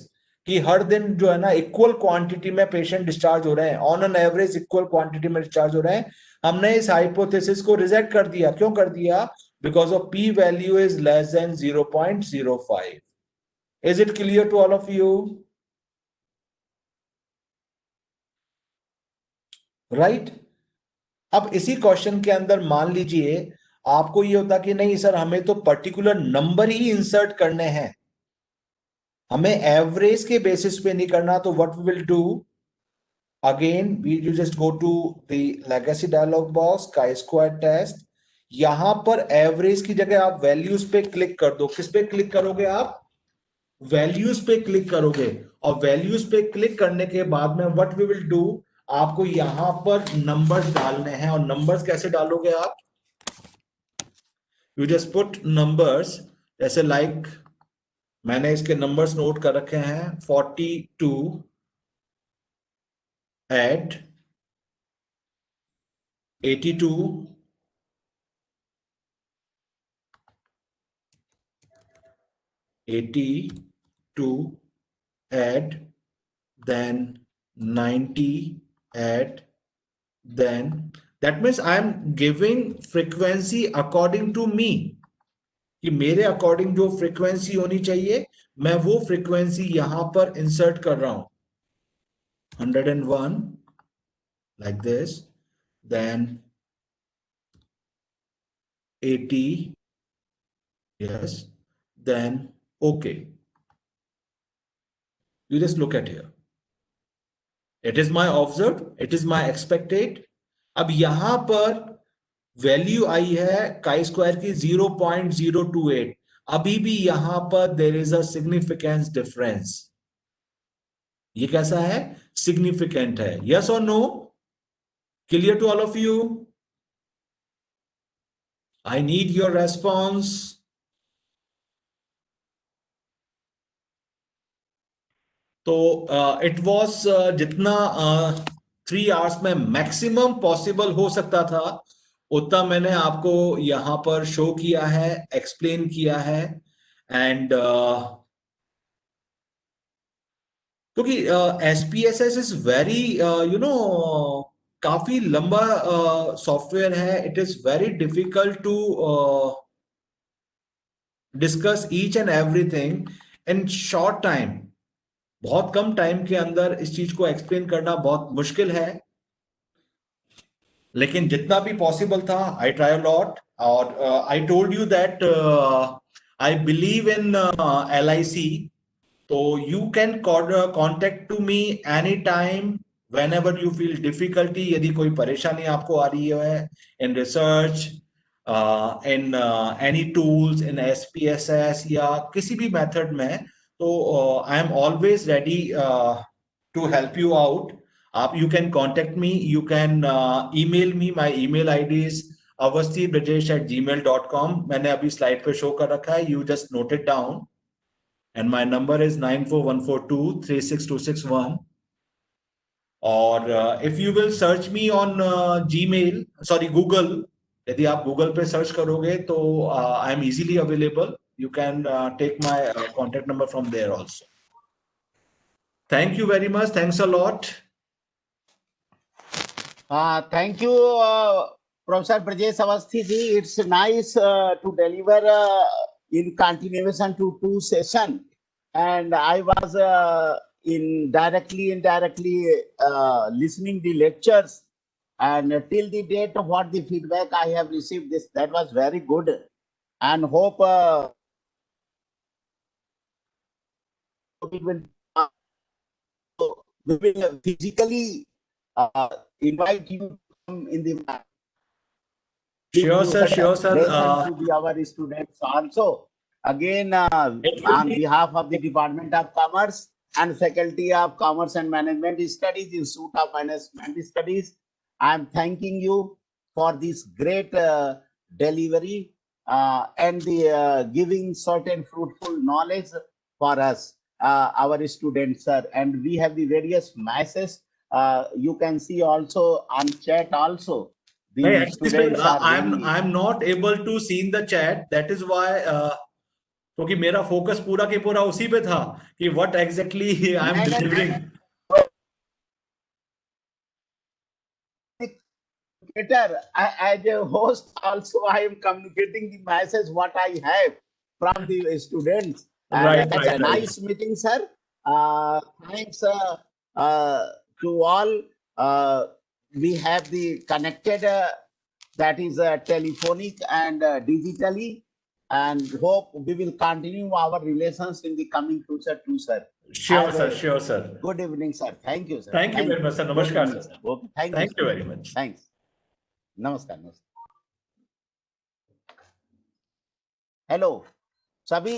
कि हर दिन जो है ना equal quantity में patient discharge हो रहे हैं, on an average equal quantity में डिस्चार्ज हो रहे हैं। हमने इस हाइपोथेसिस को रिजेक्ट कर दिया। क्यों कर दिया, because of p value is less than 0.05. Is it clear to all of you? Right? अब इसी क्वेश्चन के अंदर मान लीजिए आपको ये होता कि नहीं सर, हमें तो पर्टिकुलर नंबर ही इंसर्ट करने हैं, हमें एवरेज के बेसिस पे नहीं करना। तो what we will do, again you just go to the legacy dialog box, chi square test. यहां पर एवरेज की जगह आप वैल्यूज पे क्लिक कर दो। किस पे क्लिक करोगे आप, वैल्यूज पे क्लिक करोगे। और वैल्यूज पे क्लिक करने के बाद में व्हाट वी विल डू, आपको यहां पर नंबर्स डालने हैं। और नंबर्स कैसे डालोगे आप, यू जस्ट पुट नंबर्स, जैसे लाइक मैंने इसके नंबर्स नोट कर रखे हैं, 42 eight 82 add, then 90 add, then that means I am giving frequency according to me, कि मेरे अकॉर्डिंग जो फ्रीक्वेंसी होनी चाहिए मैं वो फ्रीक्वेंसी यहां पर इंसर्ट कर रहा हूं, 101 like this, then 80, yes, then okay. You just look at here. It is my observed, it is my expected. अब यहां पर वैल्यू आई है काई स्क्वायर की 0.028। अभी भी यहां पर there is a significance difference. ये कैसा है, सिग्निफिकेंट है, यस और no, clear to all of you? I need your response. तो इट वॉज जितना 3 आवर्स में मैक्सिमम पॉसिबल हो सकता था उतना मैंने आपको यहाँ पर शो किया है, एक्सप्लेन किया है। एंड क्योंकि SPSS इज वेरी काफी लंबा सॉफ्टवेयर है। It is very difficult to discuss each and everything in short time. बहुत कम टाइम के अंदर इस चीज को एक्सप्लेन करना बहुत मुश्किल है, लेकिन जितना भी पॉसिबल था आई ट्राई लॉट। और I told you that I believe in LIC, तो you can contact to me any time whenever you feel difficulty। यदि कोई परेशानी आपको आ रही है in research, in any tools, in SPSS या किसी भी मेथड में, तो I am always ready to help you out. आप you can contact me, you can email me। My email ID is avasthibrajesh@gmail.com। मैंने अभी स्लाइड पे शो कर रखा है, you just note it down. And my number is 9414236261। और if you will search me on Google, यदि आप Google पे सर्च करोगे तो I am easily available। You can take my contact number from there also। Thank you very much। Thanks a lot। Thank you, Professor Brajesh Awasthi ji. It's nice to deliver in continuation to 2 sessions, and I was indirectly listening the lectures, and till the date of what the feedback I have received, that was very good, and hope we will physically invite you to come in the Sure, sir. Sure, sir। to be our students also. Again, on behalf of the Department of Commerce and Faculty of Commerce and Management Studies, Institute of Management Studies, I am thanking you for this great delivery and the giving certain fruitful knowledge for us, our students, sir. And we have the various masses. You can see also on chat also. I'm not able to see in the chat। That is why क्योंकि मेरा focus पूरा के पूरा उसी पे था कि what exactly I am delivering। As a host also, I am communicating the message what I have from the students. That's a nice meeting, sir. Thanks to all. We have the connected, that is telephonic and digitally, and hope we will continue our relations in the coming future too, sir. Sure, sir। Sure, sir। Good evening, sir। Thank you, sir। Thank you very much, sir। Namaskar, sir। Okay, thank you very much। Thanks। नमस्कार। Hello सभी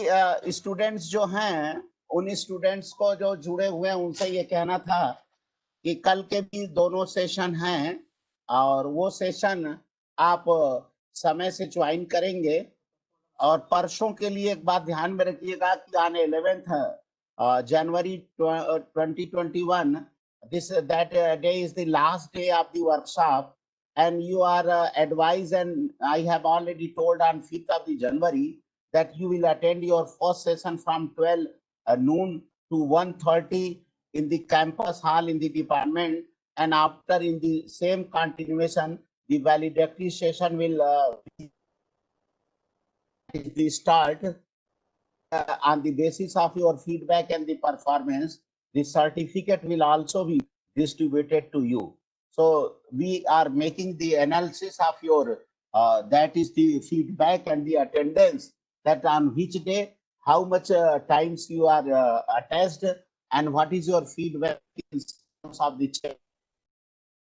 students जो हैं, उन students को जो जुड़े हुए हैं उनसे ये कहना था कि कल के भी दोनों सेशन हैं, और वो सेशन आप समय से ज्वाइन करेंगे। और परसों के लिए एक बात ध्यान में रखिएगा कि on 11th January 2021, that day is the last day of the workshop, and you are advised, and I have already told on 5th of the January that you will attend your first session from 12 noon to 1:30 in the campus hall in the department, and after in the same continuation the valedictory session will start. On the basis of your feedback and the performance, the certificate will also be distributed to you. So we are making the analysis of your that is the feedback and the attendance, that on which day, how much times you are attached, and what is your feedback in terms of the check.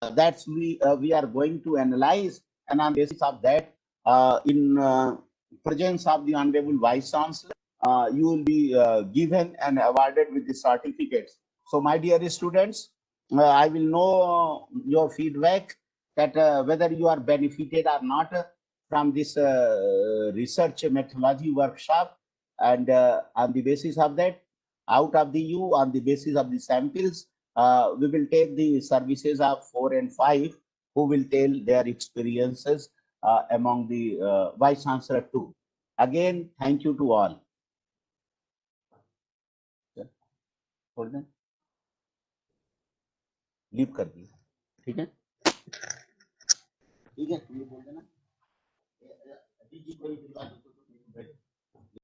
That's we are going to analyze, and on basis of that, in presence of the Honorable Vice Chancellor, you will be given and awarded with the certificates. So my dear students, I will know your feedback, that whether you are benefited or not from this research methodology workshop, and on the basis of that, out of the on the basis of the samples, We will take the services of 4 and 5, who will tell their experiences among the Vice Chancellor too. Again, thank you to all. छोड़ दें, leave कर दिए, ठीक है, ठीक है, तुम बोल देना।